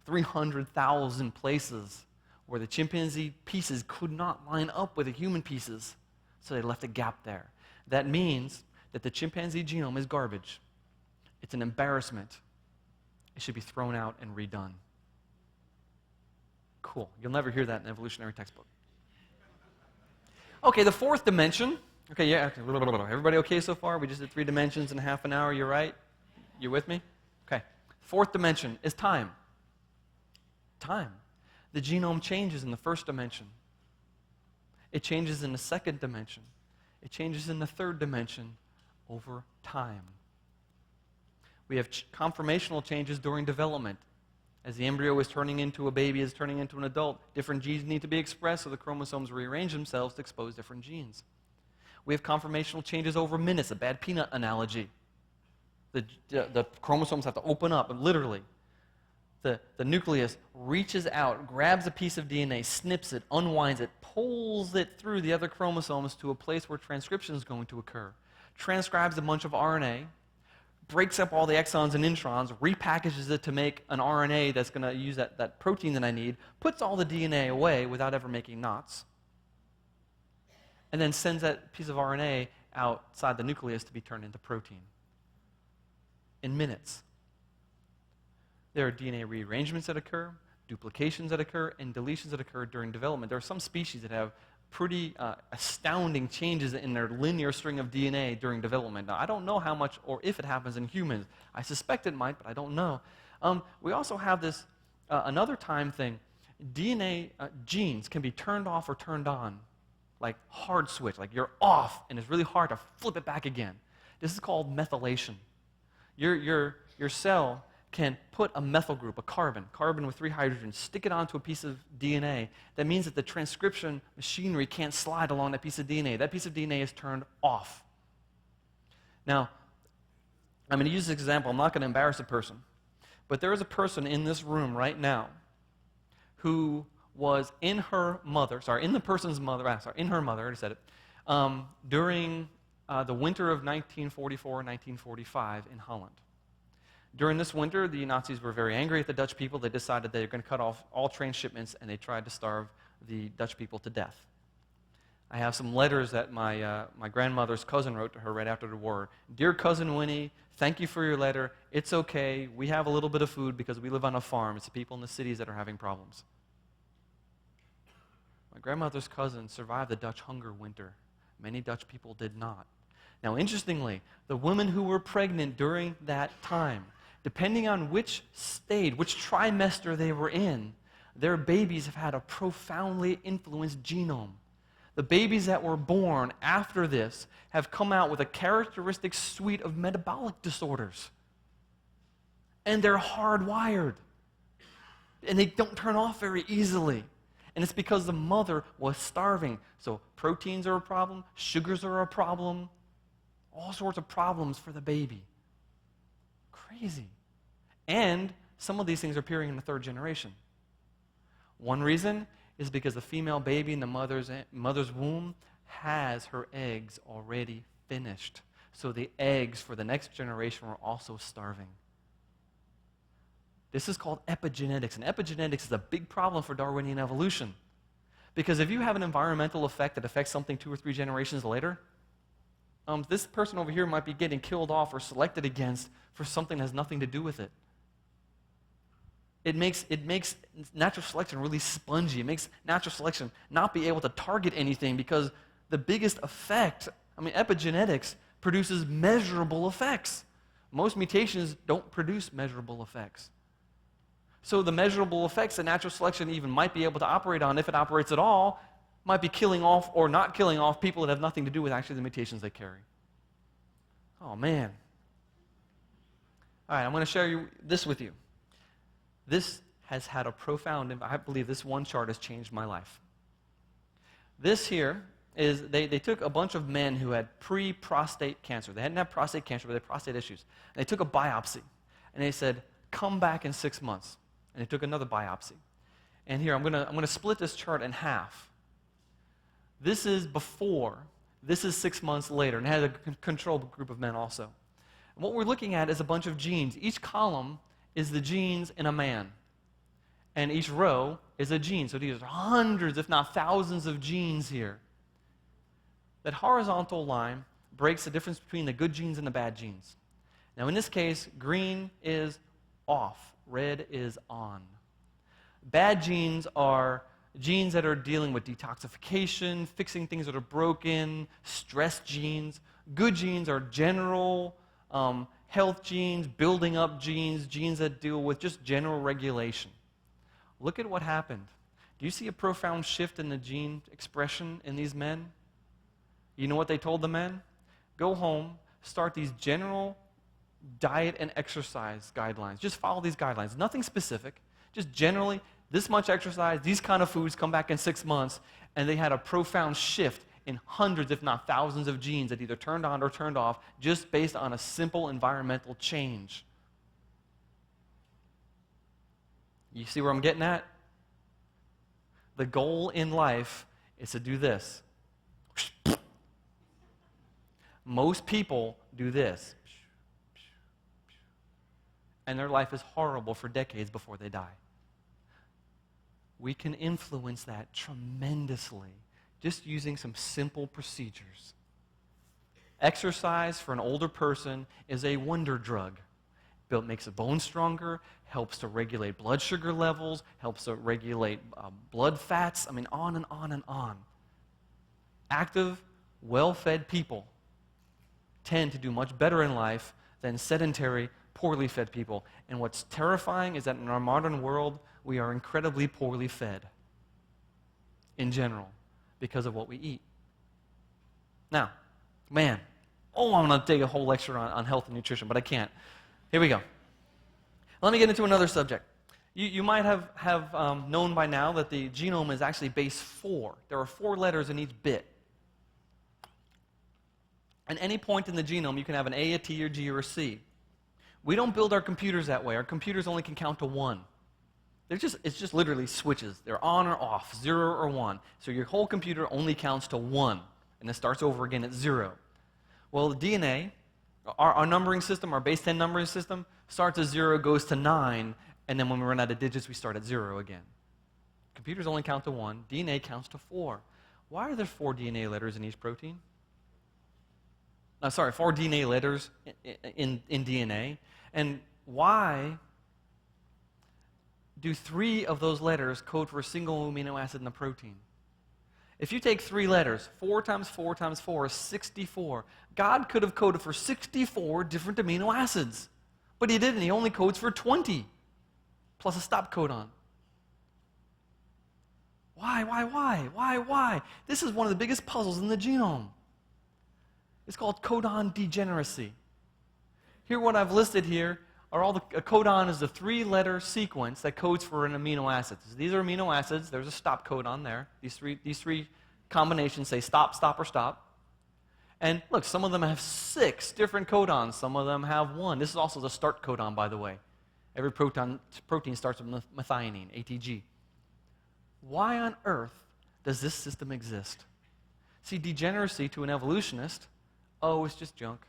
300,000 places where the chimpanzee pieces could not line up with the human pieces, so they left a gap there. That means that the chimpanzee genome is garbage. It's an embarrassment. It should be thrown out and redone. Cool. You'll never hear that in an evolutionary textbook. Okay, the fourth dimension. Okay, yeah, everybody okay so far? We just did 3 dimensions in half an hour, you're right? You with me? Okay. Fourth dimension is time. Time. The genome changes in the first dimension. It changes in the second dimension. It changes in the third dimension over time. We have conformational changes during development. As the embryo is turning into a baby, is turning into an adult, different genes need to be expressed, so the chromosomes rearrange themselves to expose different genes. We have conformational changes over minutes, a bad peanut analogy. The chromosomes have to open up, and literally. The nucleus reaches out, grabs a piece of DNA, snips it, unwinds it, pulls it through the other chromosomes to a place where transcription is going to occur, transcribes a bunch of RNA, breaks up all the exons and introns, repackages it to make an RNA that's going to use that protein that I need, puts all the DNA away without ever making knots, and then sends that piece of RNA outside the nucleus to be turned into protein in minutes. There are DNA rearrangements that occur, duplications that occur, and deletions that occur during development. There are some species that have pretty astounding changes in their linear string of DNA during development. Now, I don't know how much or if it happens in humans. I suspect it might, but I don't know. We also have this another time thing. DNA genes can be turned off or turned on, like hard switch, like you're off, and it's really hard to flip it back again. This is called methylation. Your cell can put a methyl group, a carbon with 3 hydrogens, stick it onto a piece of DNA. That means that the transcription machinery can't slide along that piece of DNA. That piece of DNA is turned off. Now, I'm going to use this example. I'm not going to embarrass a person. But there is a person in this room right now who was in her mother, in her mother, I already said it, during the winter of 1944 and 1945 in Holland. During this winter, the Nazis were very angry at the Dutch people. They decided they were going to cut off all train shipments, and they tried to starve the Dutch people to death. I have some letters that my grandmother's cousin wrote to her right after the war. Dear Cousin Winnie, thank you for your letter. It's okay. We have a little bit of food because we live on a farm. It's the people in the cities that are having problems. My grandmother's cousin survived the Dutch hunger winter. Many Dutch people did not. Now, interestingly, the women who were pregnant during that time, depending on which stage, which trimester they were in, their babies have had a profoundly influenced genome. The babies that were born after this have come out with a characteristic suite of metabolic disorders. And they're hardwired. And they don't turn off very easily. And it's because the mother was starving. So proteins are a problem, sugars are a problem, all sorts of problems for the baby. Crazy. And some of these things are appearing in the third generation. One reason is because the female baby in the mother's womb has her eggs already finished. So the eggs for the next generation were also starving. This is called epigenetics, and epigenetics is a big problem for Darwinian evolution. Because if you have an environmental effect that affects something 2 or 3 generations later, this person over here might be getting killed off or selected against for something that has nothing to do with it. It makes natural selection really spongy. It makes natural selection not be able to target anything because the biggest effect, epigenetics produces measurable effects. Most mutations don't produce measurable effects. So the measurable effects that natural selection even might be able to operate on, if it operates at all, might be killing off or not killing off people that have nothing to do with actually the mutations they carry. Oh, man. All right, I'm going to share this with you. This has had a profound, I believe this one chart has changed my life. This here is, they took a bunch of men who had pre-prostate cancer. They hadn't had prostate cancer, but they had prostate issues. And they took a biopsy, and they said, come back in 6 months. And they took another biopsy. And here, I'm gonna split this chart in half. This is before, this is 6 months later, and it had a control group of men also. And what we're looking at is a bunch of genes. Each column is the genes in a man. And each row is a gene. So these are hundreds, if not thousands of genes here. That horizontal line breaks the difference between the good genes and the bad genes. Now in this case, green is off, red is on. Bad genes are genes that are dealing with detoxification, fixing things that are broken, stress genes. Good genes are general health genes, building up genes, genes that deal with just general regulation. Look at what happened. Do you see a profound shift in the gene expression in these men? You know what they told the men? Go home, start these general diet and exercise guidelines. Just follow these guidelines. Nothing specific. Just generally, this much exercise, these kind of foods, come back in 6 months, and they had a profound shift in hundreds, if not thousands, of genes that either turned on or turned off just based on a simple environmental change. You see where I'm getting at? The goal in life is to do this. Most people do this. And their life is horrible for decades before they die. We can influence that tremendously just using some simple procedures. Exercise for an older person is a wonder drug. It makes the bone stronger, helps to regulate blood sugar levels, helps to regulate blood fats, on and on and on. Active, well-fed people tend to do much better in life than sedentary, poorly fed people. And what's terrifying is that in our modern world, we are incredibly poorly fed in general because of what we eat. Now, I'm going to take a whole lecture on health and nutrition, but I can't. Here we go. Let me get into another subject. You might have known by now that the genome is actually base 4. There are 4 letters in each bit. At any point in the genome, you can have an A, a T, or G, or a C. We don't build our computers that way. Our computers only can count to 1. It's just literally switches. They're on or off, 0 or 1. So your whole computer only counts to 1, and it starts over again at 0. Well, the DNA, our numbering system, our base 10 numbering system, starts at 0, goes to 9, and then when we run out of digits, we start at 0 again. Computers only count to 1. DNA counts to 4. Why are there 4 DNA letters in each protein? 4 DNA letters in DNA. And why do 3 of those letters code for a single amino acid in the protein? If you take 3 letters, 4 times 4 times 4 is 64. God could have coded for 64 different amino acids, but he didn't. He only codes for 20, plus a stop codon. Why? This is one of the biggest puzzles in the genome. It's called codon degeneracy. Here, what I've listed here are all a codon is the 3-letter sequence that codes for an amino acid. So these are amino acids. There's a stop codon there. These three combinations say stop, stop, or stop. And look, some of them have 6 different codons. Some of them have 1. This is also the start codon, by the way. Every protein starts with methionine, ATG. Why on earth does this system exist? See, degeneracy to an evolutionist, it's just junk.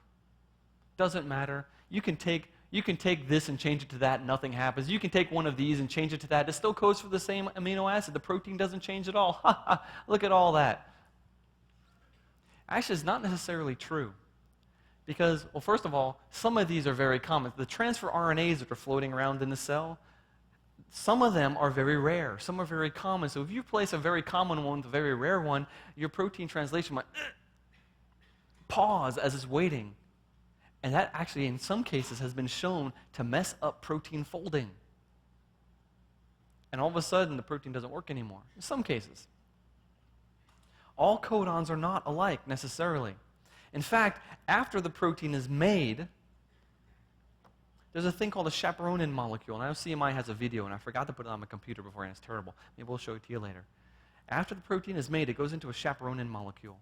Doesn't matter. You can take this and change it to that, and nothing happens. You can take one of these and change it to that. It still codes for the same amino acid. The protein doesn't change at all. Look at all that. Actually, it's not necessarily true. Because, well, first of all, some of these are very common. The transfer RNAs that are floating around in the cell, some of them are very rare. Some are very common. So if you place a very common one with a very rare one, your protein translation might pause as it's waiting. And that actually, in some cases, has been shown to mess up protein folding. And all of a sudden, the protein doesn't work anymore, in some cases. All codons are not alike, necessarily. In fact, after the protein is made, there's a thing called a chaperonin molecule. And I know CMI has a video, and I forgot to put it on my computer before, and it's terrible. Maybe we'll show it to you later. After the protein is made, it goes into a chaperonin molecule.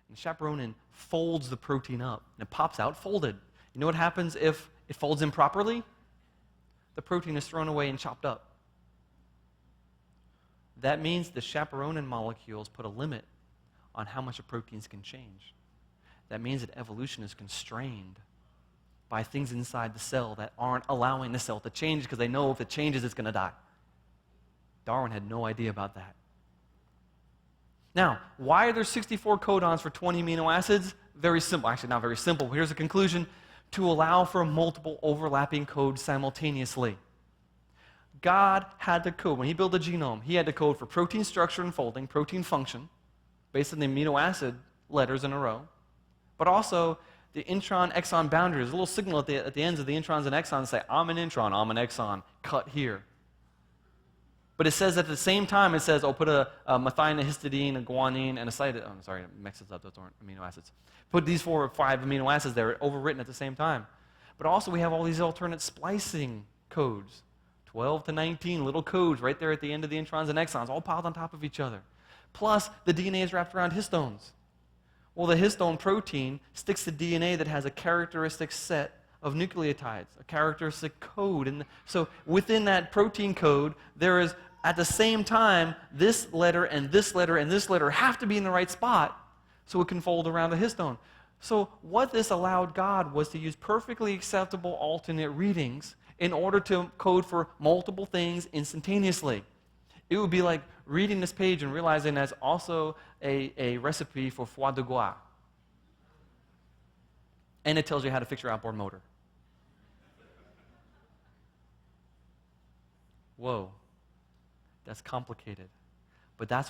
And the chaperonin folds the protein up, and it pops out folded. You know what happens if it folds improperly? The protein is thrown away and chopped up. That means the chaperonin molecules put a limit on how much a proteins can change. That means that evolution is constrained by things inside the cell that aren't allowing the cell to change because they know if it changes, it's going to die. Darwin had no idea about that. Now, why are there 64 codons for 20 amino acids? Very simple. Actually, not very simple. Here's the conclusion. To allow for multiple overlapping codes simultaneously. God had to code, when he built the genome, he had to code for protein structure and folding, protein function, based on the amino acid letters in a row, but also the intron-exon boundaries, a little signal at the ends of the introns and exons say, I'm an intron, I'm an exon, cut here. But it says at the same time, it says, put a methionine, a histidine, a guanine, and a cytidine. Oh, sorry, it mixes up, those aren't amino acids. Put these 4 or 5 amino acids there, overwritten at the same time. But also we have all these alternate splicing codes, 12 to 19 little codes right there at the end of the introns and exons, all piled on top of each other. Plus, the DNA is wrapped around histones. Well, the histone protein sticks to DNA that has a characteristic set of nucleotides, a characteristic code. And so within that protein code, there is, at the same time, this letter and this letter and this letter have to be in the right spot so it can fold around a histone. So what this allowed God was to use perfectly acceptable alternate readings in order to code for multiple things instantaneously. It would be like reading this page and realizing that's also a recipe for foie de gras. And it tells you how to fix your outboard motor. Whoa, that's complicated. But that's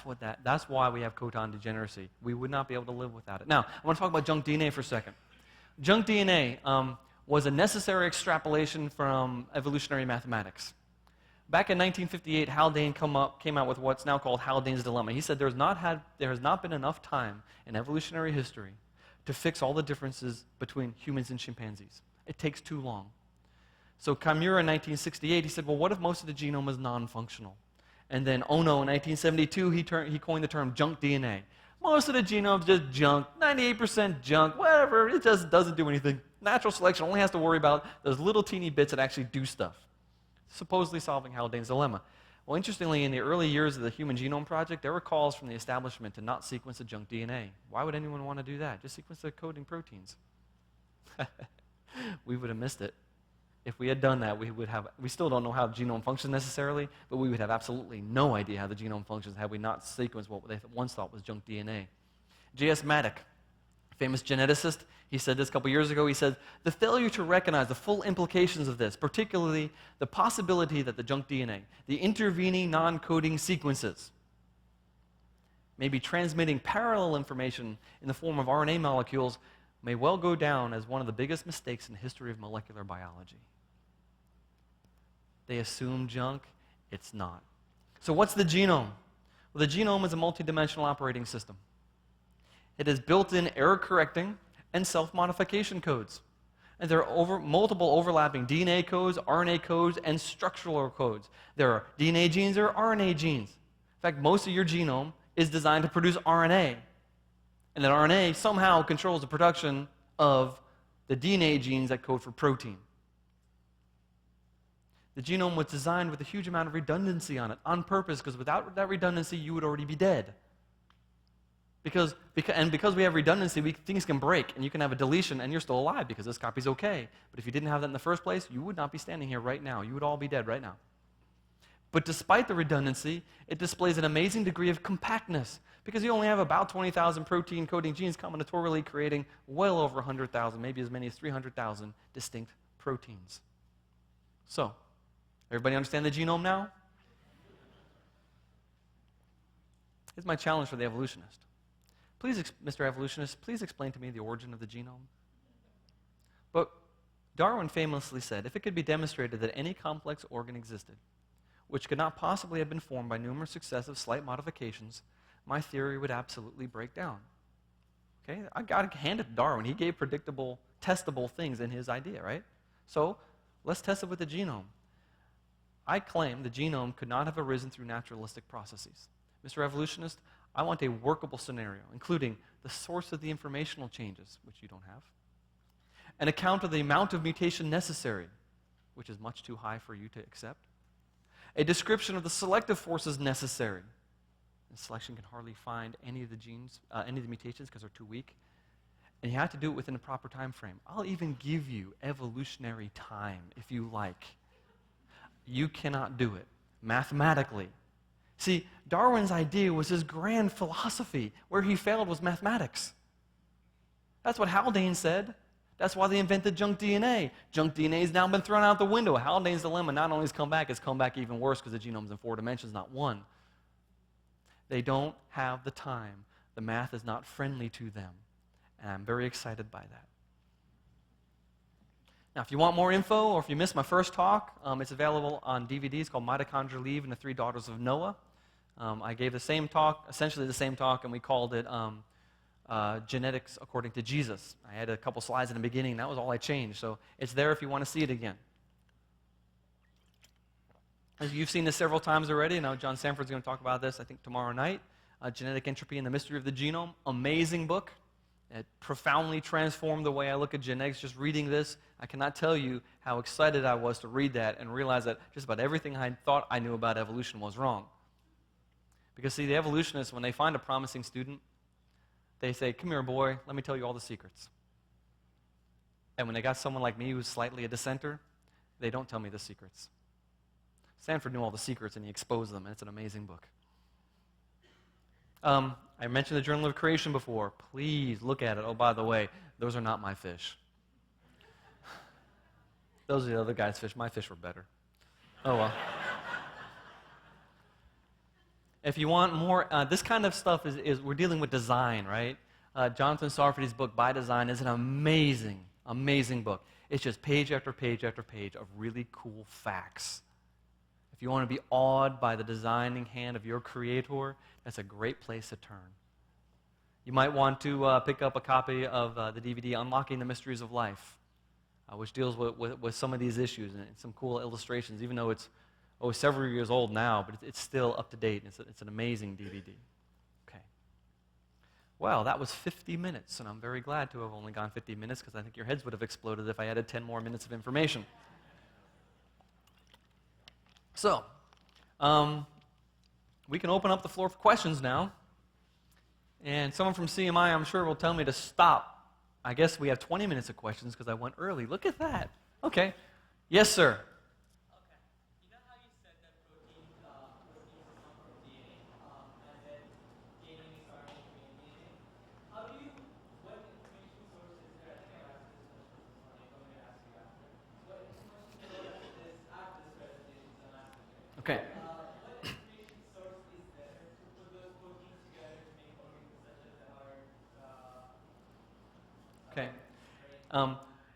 why we have codon degeneracy. We would not be able to live without it. Now, I want to talk about junk DNA for a second. Junk DNA was a necessary extrapolation from evolutionary mathematics. Back in 1958, Haldane came out with what's now called Haldane's dilemma. He said there has not been enough time in evolutionary history to fix all the differences between humans and chimpanzees. It takes too long. So Kimura in 1968, he said, well, what if most of the genome is non-functional? And then Ono in 1972, he coined the term junk DNA. Most of the genome's just junk, 98% junk, whatever, it just doesn't do anything. Natural selection only has to worry about those little teeny bits that actually do stuff, supposedly solving Haldane's dilemma. Well, interestingly, in the early years of the Human Genome Project, there were calls from the establishment to not sequence the junk DNA. Why would anyone want to do that? Just sequence the coding proteins. We would have missed it. If we had done that, we still don't know how the genome functions necessarily, but we would have absolutely no idea how the genome functions had we not sequenced what they once thought was junk DNA. J.S. Matic, famous geneticist, he said this a couple years ago. He said, the failure to recognize the full implications of this, particularly the possibility that the junk DNA, the intervening non-coding sequences, maybe transmitting parallel information in the form of RNA molecules, may well go down as one of the biggest mistakes in the history of molecular biology. They assume junk. It's not. So what's the genome? Well, the genome is a multi-dimensional operating system. It has built-in error-correcting and self-modification codes. And there are multiple overlapping DNA codes, RNA codes, and structural codes. There are DNA genes, there are RNA genes. In fact, most of your genome is designed to produce RNA. And that RNA somehow controls the production of the DNA genes that code for protein. The genome was designed with a huge amount of redundancy on it, on purpose, because without that redundancy, you would already be dead. Because we have redundancy, things can break, and you can have a deletion, and you're still alive because this copy's okay. But if you didn't have that in the first place, you would not be standing here right now. You would all be dead right now. But despite the redundancy, it displays an amazing degree of compactness, because you only have about 20,000 protein-coding genes combinatorially creating well over 100,000, maybe as many as 300,000 distinct proteins. So, everybody understand the genome now? Here's my challenge for the evolutionist. Please, Mr. Evolutionist, please explain to me the origin of the genome. But Darwin famously said, if it could be demonstrated that any complex organ existed, which could not possibly have been formed by numerous successive slight modifications, my theory would absolutely break down. Okay, I got to hand it to Darwin. He gave predictable, testable things in his idea, right? So let's test it with the genome. I claim the genome could not have arisen through naturalistic processes. Mr. Evolutionist, I want a workable scenario, including the source of the informational changes, which you don't have, an account of the amount of mutation necessary, which is much too high for you to accept, a description of the selective forces necessary. And selection can hardly find any of the genes, any of the mutations because they're too weak. And you have to do it within a proper time frame. I'll even give you evolutionary time if you like. You cannot do it mathematically. See, Darwin's idea was his grand philosophy. Where he failed was mathematics. That's what Haldane said. That's why they invented junk DNA. Junk DNA has now been thrown out the window. Haldane's dilemma not only has come back, it's come back even worse because the genome's in 4 dimensions, not 1. They don't have the time. The math is not friendly to them. And I'm very excited by that. Now, if you want more info, or if you missed my first talk, it's available on DVD. It's called Mitochondrial Eve and the 3 Daughters of Noah. I gave the same talk, essentially the same talk, and we called it Genetics According to Jesus. I had a couple slides in the beginning. That was all I changed. So it's there if you want to see it again. As you've seen this several times already. Now, John Sanford's going to talk about this, I think, tomorrow night. Genetic Entropy and the Mystery of the Genome. Amazing book. It profoundly transformed the way I look at genetics. Just reading this, I cannot tell you how excited I was to read that and realize that just about everything I thought I knew about evolution was wrong. Because, see, the evolutionists, when they find a promising student, they say, come here, boy, let me tell you all the secrets. And when they got someone like me who's slightly a dissenter, they don't tell me the secrets. Sanford knew all the secrets, and he exposed them, and it's an amazing book. I mentioned the Journal of Creation before. Please look at it. Oh, by the way, those are not my fish. Those are the other guy's fish. My fish were better. Oh, well. If you want more, this kind of stuff is we're dealing with design, right? Jonathan Sarfaty's book, By Design, is an amazing, amazing book. It's just page after page after page of really cool facts. If you want to be awed by the designing hand of your creator, that's a great place to turn. You might want to pick up a copy of the DVD, Unlocking the Mysteries of Life, which deals with some of these issues and some cool illustrations, even though it's several years old now, but it's still up to date. It's an amazing DVD. Okay. Well, that was 50 minutes, and I'm very glad to have only gone 50 minutes because I think your heads would have exploded if I added 10 more minutes of information. So, we can open up the floor for questions now. And someone from CMI, I'm sure, will tell me to stop. I guess we have 20 minutes of questions because I went early. Look at that. Okay. Yes, sir. Okay. You know how you said that proteins come from DNA, and then DNA is RNA creating DNA? What information source is there? I think I asked this question this morning. I'm going to ask you after. What information source is this after this presentation? So I'm asking you. Okay. What information source is there to put those proteins together to Okay.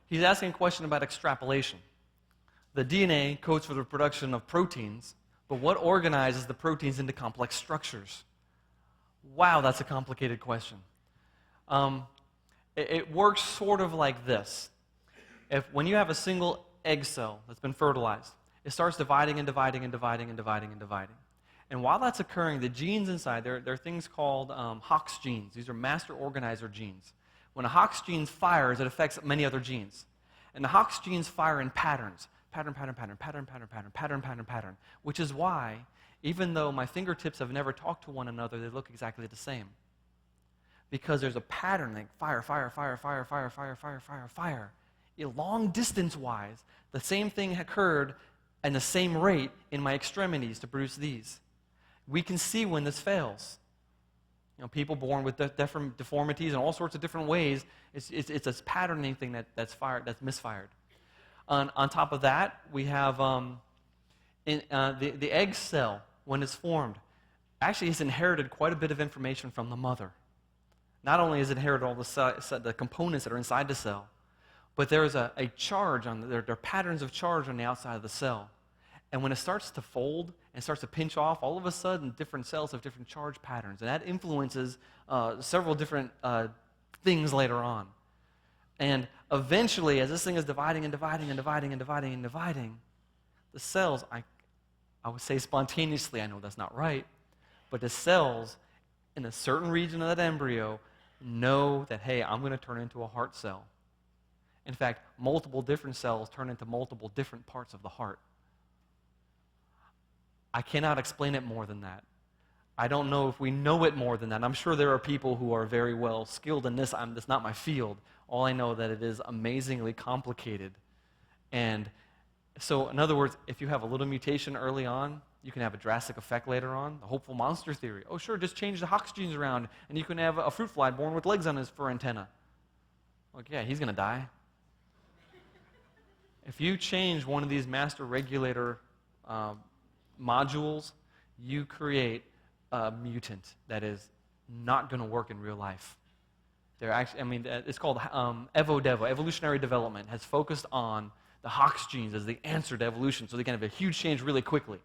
He's asking a question about extrapolation. The DNA codes for the production of proteins, but what organizes the proteins into complex structures? Wow, that's a complicated question. It works sort of like this. When you have a single egg cell that's been fertilized, it starts dividing and dividing and dividing and dividing and dividing. And while that's occurring, the genes inside, there are things called Hox genes. These are master organizer genes. When a Hox gene fires, it affects many other genes. And the Hox genes fire in patterns. Pattern, pattern, pattern, pattern, pattern, pattern, pattern, pattern, pattern. Which is why, even though my fingertips have never talked to one another, they look exactly the same. Because there's a pattern, like fire, fire, fire, fire, fire, fire, fire, fire, fire. Long distance-wise, the same thing occurred and the same rate in my extremities to produce these. We can see when this fails. People born with different deformities in all sorts of different ways, it's a patterning thing that's misfired. On top of that, we have the egg cell, when it's formed, actually has inherited quite a bit of information from the mother. Not only has it inherited all the components that are inside the cell, but there is a charge there are patterns of charge on the outside of the cell. And when it starts to fold and starts to pinch off, all of a sudden different cells have different charge patterns. And that influences several different things later on. And eventually, as this thing is dividing and dividing and dividing and dividing and dividing, the cells, I would say spontaneously, I know that's not right, but the cells in a certain region of that embryo know that, hey, I'm going to turn into a heart cell. In fact, multiple different cells turn into multiple different parts of the heart. I cannot explain it more than that. I don't know if we know it more than that. I'm sure there are people who are very well skilled in this. That's not my field. All I know that it is amazingly complicated. And so, in other words, if you have a little mutation early on, you can have a drastic effect later on. The hopeful monster theory. Oh, sure, just change the Hox genes around, and you can have a fruit fly born with legs on his fur antenna. Like, yeah, he's going to die. If you change one of these master regulator modules, you create a mutant that is not going to work in real life. They're actually, it's called evo-devo, evolutionary development, has focused on the Hox genes as the answer to evolution, so they can have a huge change really quickly.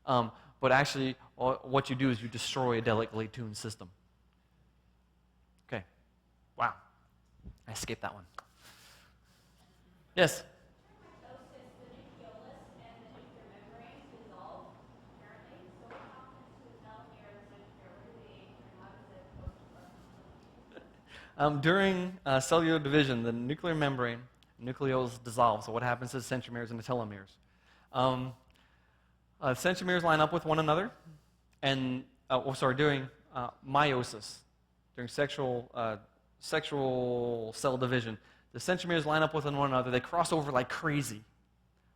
But actually, what you do is you destroy a delicately tuned system. Okay. Wow. I escaped that one. Yes? During cellular division, the nuclear membrane, nucleus dissolves. So what happens to the centromeres and the telomeres? Centromeres line up with one another, and during meiosis, during sexual cell division, the centromeres line up with one another. They cross over like crazy,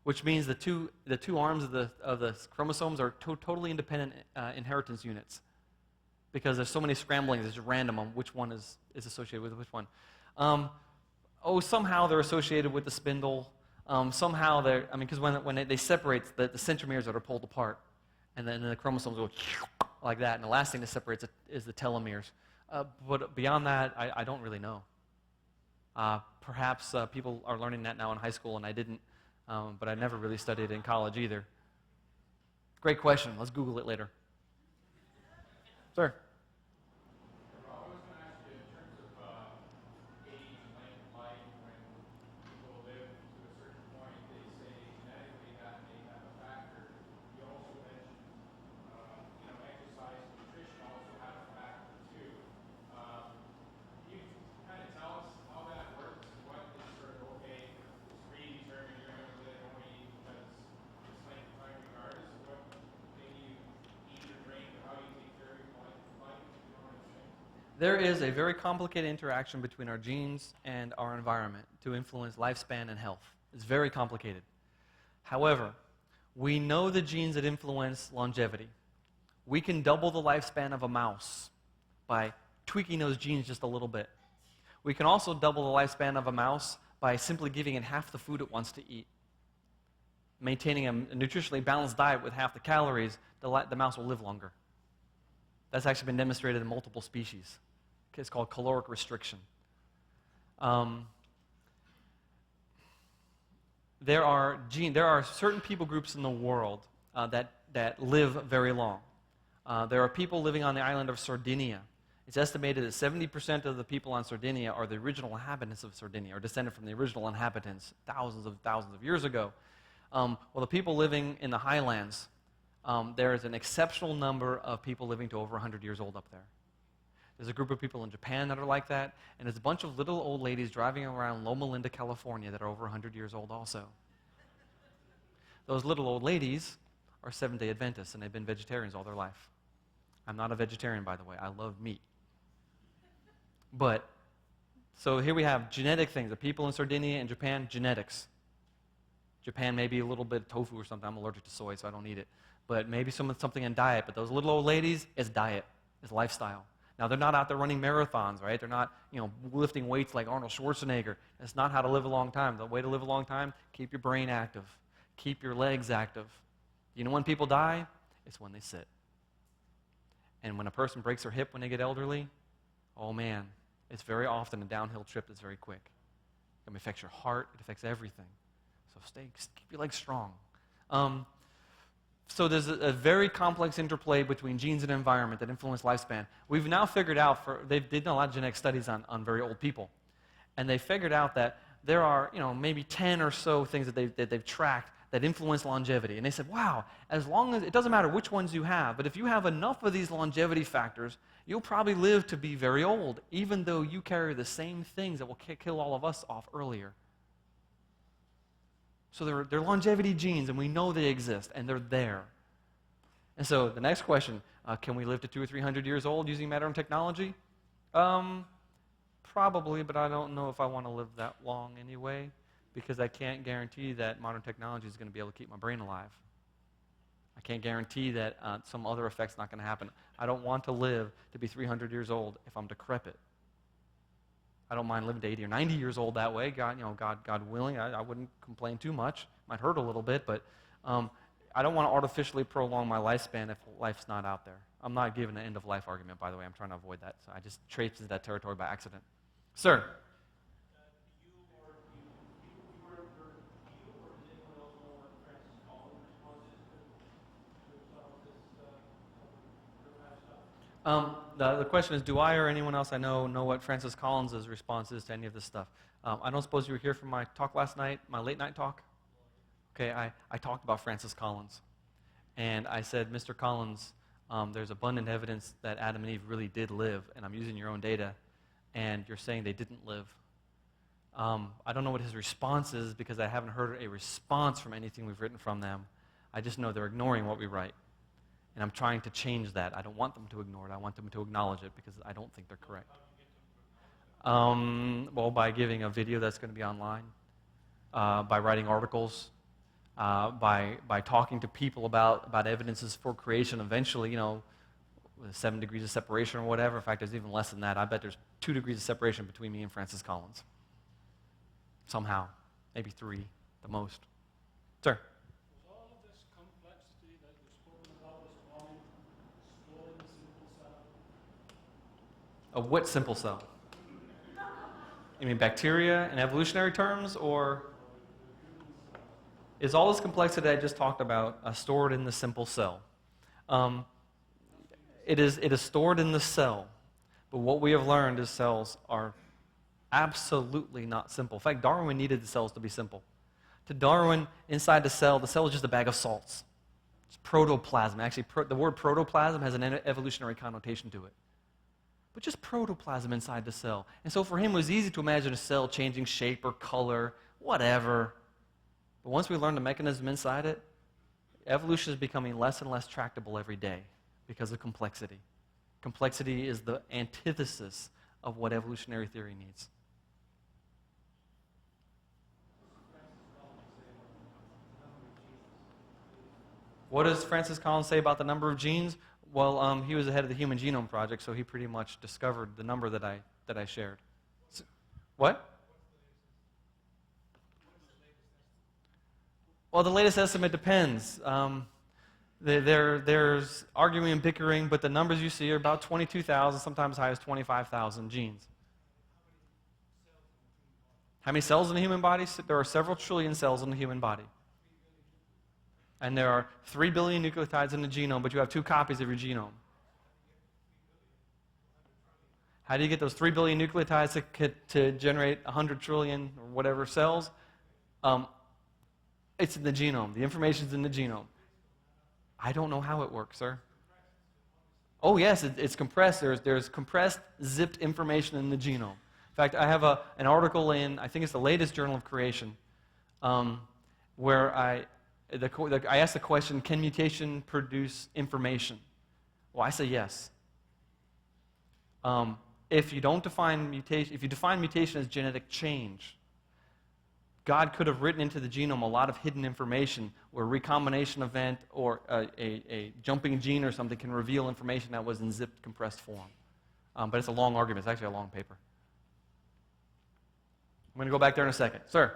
which means the two arms of the chromosomes are totally independent inheritance units. Because there's so many scramblings, it's random on which one is associated with which one. Somehow they're associated with the spindle. Somehow because when they separate, the centromeres that are pulled apart, and then the chromosomes go like that, and the last thing that separates it is the telomeres. But beyond that, I don't really know. Perhaps people are learning that now in high school, and I didn't, but I never really studied it in college either. Great question. Let's Google it later. Sir? I was going to ask you, in terms of age and length of life, when people live to a certain point, they say genetically that may have a factor. You also mentioned, exercise and nutrition also have a factor too. Can you kind of tell us how that works? What is sort of okay, it's predetermined you're going to live only because it's length of time regardless of what maybe you eat or drink or how you take care of your life, you know what I'm saying? There is a very complicated interaction between our genes and our environment to influence lifespan and health. It's very complicated. However, we know the genes that influence longevity. We can double the lifespan of a mouse by tweaking those genes just a little bit. We can also double the lifespan of a mouse by simply giving it half the food it wants to eat. Maintaining a nutritionally balanced diet with half the calories, the mouse will live longer. That's actually been demonstrated in multiple species. It's called caloric restriction. There are certain people groups in the world that live very long. There are people living on the island of Sardinia. It's estimated that 70% of the people on Sardinia are the original inhabitants of Sardinia, or descended from the original inhabitants thousands of years ago. Well, the people living in the highlands, there is an exceptional number of people living to over 100 years old up there. There's a group of people in Japan that are like that, and there's a bunch of little old ladies driving around Loma Linda, California that are over 100 years old also. Those little old ladies are Seventh-day Adventists, and they've been vegetarians all their life. I'm not a vegetarian, by the way. I love meat. But, so here we have genetic things. The people in Sardinia and Japan, genetics. Japan maybe a little bit of tofu or something. I'm allergic to soy, so I don't eat it. But maybe something in diet. But those little old ladies, it's diet. It's lifestyle. Now, they're not out there running marathons, right? They're not, lifting weights like Arnold Schwarzenegger. That's not how to live a long time. The way to live a long time, keep your brain active. Keep your legs active. You know when people die? It's when they sit. And when a person breaks their hip when they get elderly, oh man, it's very often a downhill trip that's very quick. It affects your heart. It affects everything. So keep your legs strong. So there's a very complex interplay between genes and environment that influence lifespan. We've now figured out, they've done a lot of genetic studies on very old people, and they figured out that there are maybe 10 or so things that they've tracked that influence longevity. And they said, wow, as long as, it doesn't matter which ones you have, but if you have enough of these longevity factors, you'll probably live to be very old, even though you carry the same things that will kill all of us off earlier. So they're longevity genes, and we know they exist, and they're there. And so the next question, can we live to 200 or 300 years old using modern technology? Probably, but I don't know if I want to live that long anyway, because I can't guarantee that modern technology is going to be able to keep my brain alive. I can't guarantee that some other effect's not going to happen. I don't want to live to be 300 years old if I'm decrepit. I don't mind living to 80 or 90 years old that way. God willing, I wouldn't complain too much. Might hurt a little bit, but I don't want to artificially prolong my lifespan if life's not out there. I'm not giving an end-of-life argument, by the way. I'm trying to avoid that. So I just traipsed into that territory by accident. Sir? The question is, do I or anyone else I know what Francis Collins' response is to any of this stuff? I don't suppose you were here for my talk last night, my late-night talk? Okay, I talked about Francis Collins. And I said, Mr. Collins, there's abundant evidence that Adam and Eve really did live, and I'm using your own data, and you're saying they didn't live. I don't know what his response is because I haven't heard a response from anything we've written from them. I just know they're ignoring what we write. And I'm trying to change that. I don't want them to ignore it. I want them to acknowledge it because I don't think they're correct. Well, by giving a video that's going to be online, by writing articles, by talking to people about evidences for creation. Eventually, with 7 degrees of separation or whatever. In fact, there's even less than that. I bet there's 2 degrees of separation between me and Francis Collins. Somehow. Maybe 3, the most. Sir? All of this complexity that you've spoken about this morning stored in the simple cell? Of what simple cell? You mean bacteria in evolutionary terms, or is all this complexity that I just talked about stored in the simple cell? It is stored in the cell, but what we have learned is cells are absolutely not simple. In fact, Darwin needed the cells to be simple. To Darwin, inside the cell is just a bag of salts. It's protoplasm. Actually, the word protoplasm has an evolutionary connotation to it. But just protoplasm inside the cell. And so for him, it was easy to imagine a cell changing shape or color, whatever. But once we learn the mechanism inside it, evolution is becoming less and less tractable every day because of complexity. Complexity is the antithesis of what evolutionary theory needs. What does Francis Collins say about the number of genes? Well, he was the head of the Human Genome Project, so he pretty much discovered the number that I shared. What? Well, the latest estimate depends. There's arguing and bickering, but the numbers you see are about 22,000, sometimes as high as 25,000 genes. How many cells in the human body? There are several trillion cells in the human body. And there are 3 billion nucleotides in the genome, but you have 2 copies of your genome. How do you get those 3 billion nucleotides to generate 100 trillion or whatever cells? It's in the genome. The information's in the genome. I don't know how it works, sir. Oh, yes, it's compressed. There's compressed, zipped information in the genome. In fact, I have an article in, I think it's the latest Journal of Creation, where I asked the question, can mutation produce information? Well, I say yes. If you define mutation as genetic change, God could have written into the genome a lot of hidden information where a recombination event or a jumping gene or something can reveal information that was in zipped, compressed form. But it's a long argument. It's actually a long paper. I'm going to go back there in a second. Sir?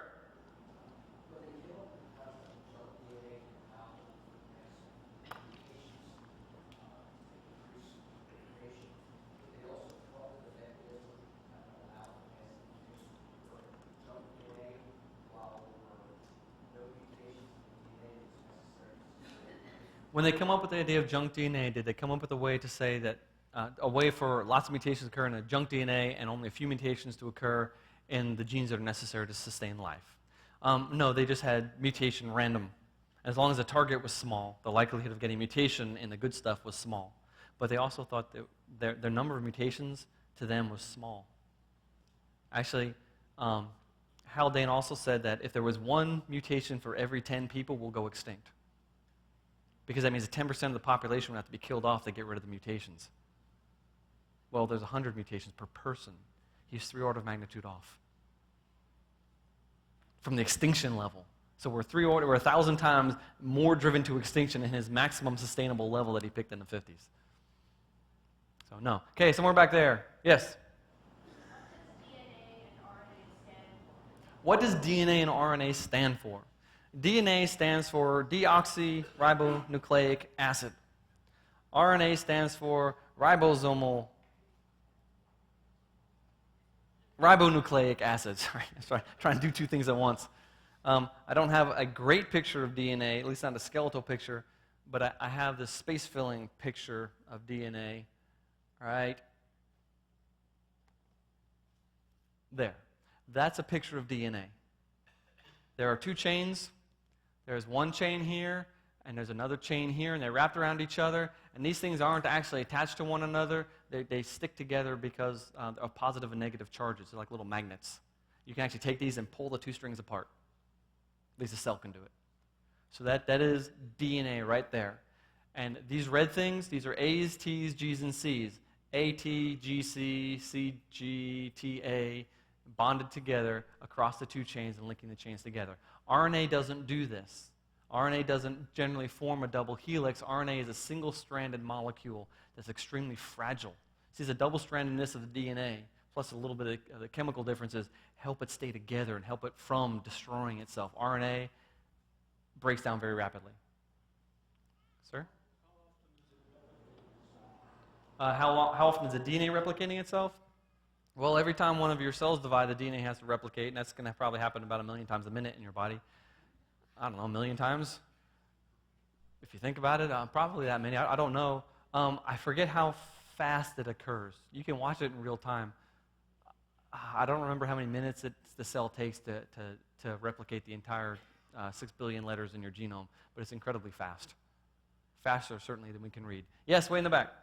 When they come up with the idea of junk DNA, did they come up with a way to say that, a way for lots of mutations to occur in a junk DNA and only a few mutations to occur in the genes that are necessary to sustain life? No, they just had mutation random. As long as the target was small, the likelihood of getting mutation in the good stuff was small. But they also thought that their number of mutations to them was small. Actually, Haldane also said that if there was 1 mutation for every 10 people, we'll go extinct. Because that means that 10% of the population would have to be killed off to get rid of the mutations. Well, there's 100 mutations per person. He's 3 orders of magnitude off from the extinction level. So we're 1,000 times more driven to extinction in his maximum sustainable level that he picked in the 50s. So no. Okay, somewhere back there. Yes? What does DNA and RNA stand for? DNA stands for deoxyribonucleic acid. RNA stands for ribonucleic acid. Sorry, I'm trying to do 2 things at once. I don't have a great picture of DNA, at least not a skeletal picture, but I have this space-filling picture of DNA. Right there. That's a picture of DNA. There are 2 chains. There's 1 chain here, and there's another chain here, and they're wrapped around each other. And these things aren't actually attached to one another. They stick together because of positive and negative charges. They're like little magnets. You can actually take these and pull the 2 strings apart. At least a cell can do it. So that is DNA right there. And these red things, these are A's, T's, G's, and C's. A, T, G, C, C, G, T, A, bonded together across the 2 chains and linking the chains together. RNA doesn't do this. RNA doesn't generally form a double helix. RNA is a single-stranded molecule that's extremely fragile. See, the double-strandedness of the DNA, plus a little bit of the chemical differences, help it stay together and help it from destroying itself. RNA breaks down very rapidly. Sir? How often is the DNA replicating itself? Well, every time one of your cells divide, the DNA has to replicate, and that's going to probably happen about 1,000,000 times a minute in your body. I don't know, 1,000,000 times? If you think about it, probably that many. I don't know. I forget how fast it occurs. You can watch it in real time. I don't remember how many minutes the cell takes to replicate the entire 6 billion letters in your genome, but it's incredibly fast. Faster, certainly, than we can read. Yes, way in the back.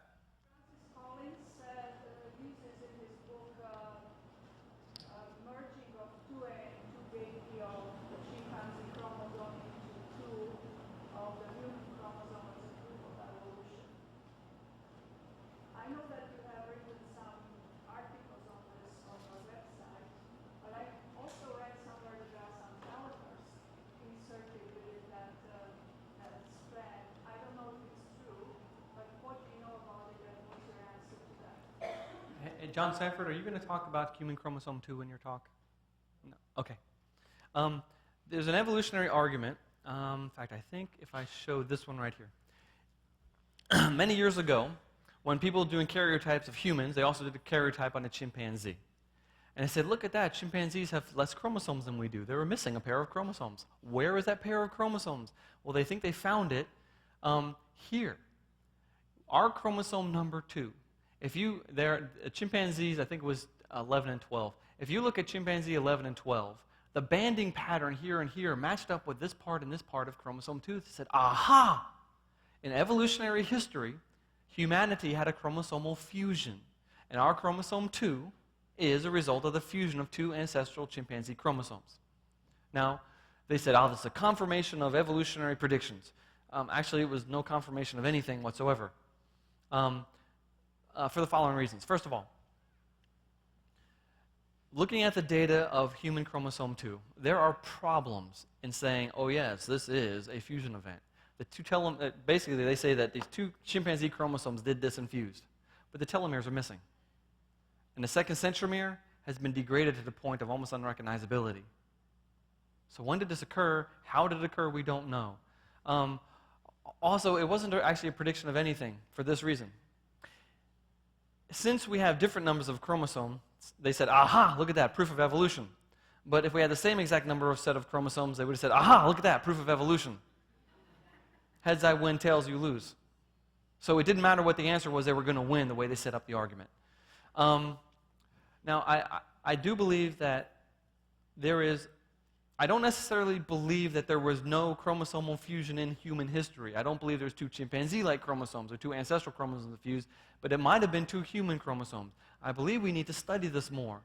John Sanford, are you going to talk about human chromosome 2 in your talk? No. Okay. There's an evolutionary argument. In fact, I think if I show this one right here. Many years ago, when people were doing karyotypes of humans, they also did a karyotype on a chimpanzee. And I said, look at that, chimpanzees have less chromosomes than we do. They were missing a pair of chromosomes. Where is that pair of chromosomes? Well, they think they found it here. Our chromosome number 2. Chimpanzees, I think it was 11 and 12. If you look at chimpanzee 11 and 12, the banding pattern here and here matched up with this part and this part of chromosome 2. They said, aha! In evolutionary history, humanity had a chromosomal fusion. And our chromosome 2 is a result of the fusion of 2 ancestral chimpanzee chromosomes. Now, they said, oh, this is a confirmation of evolutionary predictions. Actually, it was no confirmation of anything whatsoever. For the following reasons. First of all, looking at the data of human chromosome 2, there are problems in saying, oh yes, this is a fusion event. Basically, they say that these 2 chimpanzee chromosomes did this and fused, but the telomeres are missing. And the second centromere has been degraded to the point of almost unrecognizability. So when did this occur? How did it occur? We don't know. Also, it wasn't actually a prediction of anything for this reason. Since we have different numbers of chromosomes, they said, aha, look at that, proof of evolution. But if we had the same exact number of set of chromosomes, they would have said, aha, look at that, proof of evolution. Heads I win, tails you lose. So it didn't matter what the answer was, they were going to win the way they set up the argument. Now, I do believe that I don't necessarily believe that there was no chromosomal fusion in human history. I don't believe there's 2 chimpanzee-like chromosomes or 2 ancestral chromosomes fused, but it might have been 2 human chromosomes. I believe we need to study this more.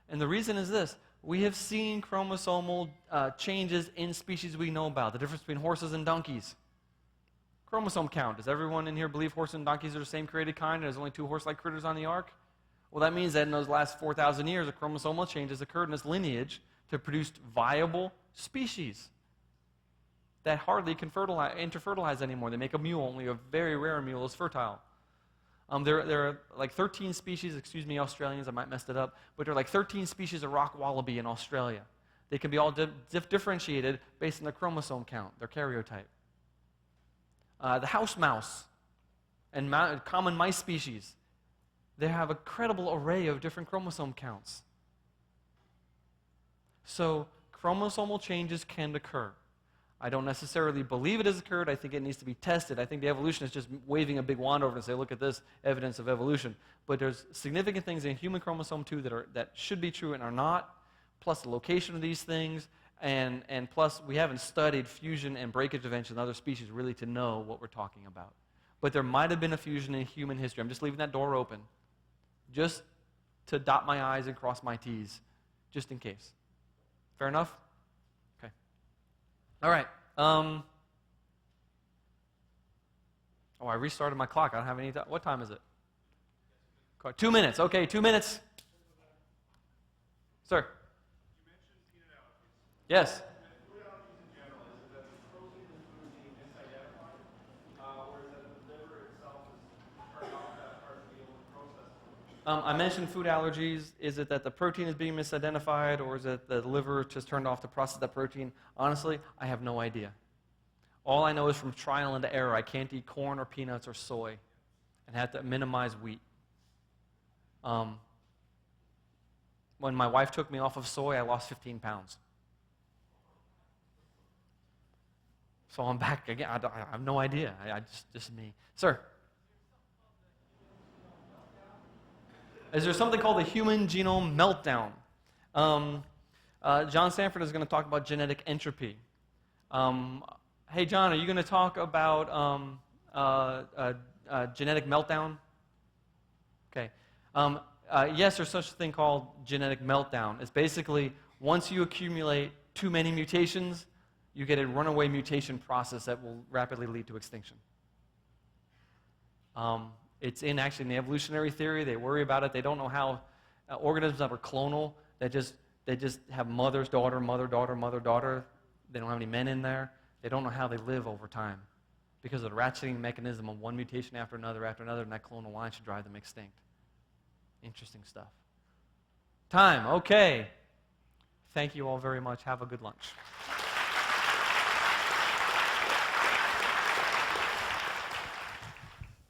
And the reason is this. We have seen chromosomal changes in species we know about, the difference between horses and donkeys. Chromosome count. Does everyone in here believe horses and donkeys are the same created kind and there's only 2 horse-like critters on the ark? Well, that means that in those last 4,000 years, a chromosomal change has occurred in this lineage to produce viable species that hardly can interfertilize anymore. They make a mule. Only a very rare mule is fertile. There are like 13 species, excuse me, Australians, I might mess it up, but there are like 13 species of rock wallaby in Australia. They can be all differentiated based on their chromosome count, their karyotype. The house mouse and common mice species, they have a credible array of different chromosome counts. So chromosomal changes can occur. I don't necessarily believe it has occurred. I think it needs to be tested. I think the evolutionists just waving a big wand over and say, look at this evidence of evolution. But there's significant things in human chromosome 2 that should be true and are not, plus the location of these things, and plus we haven't studied fusion and breakage events in other species really to know what we're talking about. But there might have been a fusion in human history. I'm just leaving that door open, just to dot my I's and cross my T's, just in case. Fair enough? Okay. All right. Oh, I restarted my clock. I don't have any time. What time is it? 2 minutes. Okay, 2 minutes. Sir? You mentioned peanut allergies. Yes. Food allergies in general, is it that the protein in the food being misidentified, or is it that the liver itself is turned off that part to be able to process it? I mentioned food allergies. Is it that the protein is being misidentified, or is it the liver just turned off to process that protein? Honestly, I have no idea. All I know is from trial and error, I can't eat corn or peanuts or soy and have to minimize wheat. When my wife took me off of soy, I lost 15 pounds. So I'm back again. I have no idea. Just me. Sir? Is there something called the human genome meltdown? John Sanford is going to talk about genetic entropy. Hey, John, are you going to talk about genetic meltdown? Okay. Yes, there's such a thing called genetic meltdown. It's basically once you accumulate too many mutations, you get a runaway mutation process that will rapidly lead to extinction. It's actually in the evolutionary theory. They worry about it. They don't know how organisms that are clonal, they just have mother's daughter, mother, daughter, mother, daughter. They don't have any men in there. They don't know how they live over time because of the ratcheting mechanism of one mutation after another, and that clonal line should drive them extinct. Interesting stuff. Time, okay. Thank you all very much. Have a good lunch.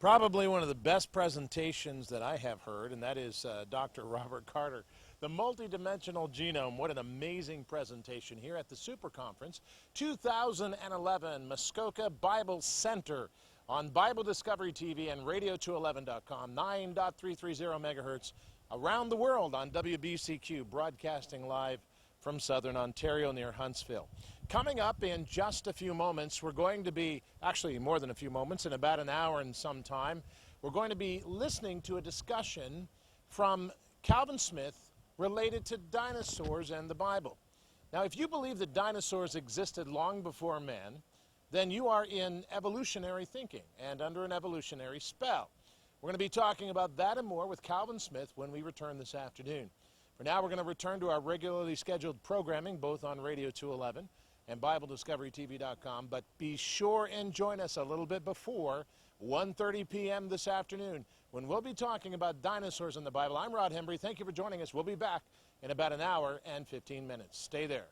Probably one of the best presentations that I have heard, and that is Dr. Robert Carter. The Multi-dimensional Genome. What an amazing presentation here at the Super Conference 2011, Muskoka Bible Center on Bible Discovery TV and radio211.com, 9.330 megahertz around the world on WBCQ, broadcasting live from southern Ontario near Huntsville. Coming up in just a few moments, we're going to be, actually more than a few moments, in about an hour and some time, we're going to be listening to a discussion from Calvin Smith related to dinosaurs and the Bible. Now, if you believe that dinosaurs existed long before man, then you are in evolutionary thinking and under an evolutionary spell. We're going to be talking about that and more with Calvin Smith when we return this afternoon. For now, we're going to return to our regularly scheduled programming, both on Radio 211 and BibleDiscoveryTV.com, but be sure and join us a little bit before 1:30 p.m. this afternoon, when we'll be talking about dinosaurs in the Bible. I'm Rod Hembry. Thank you for joining us. We'll be back in about an hour and 15 minutes. Stay there.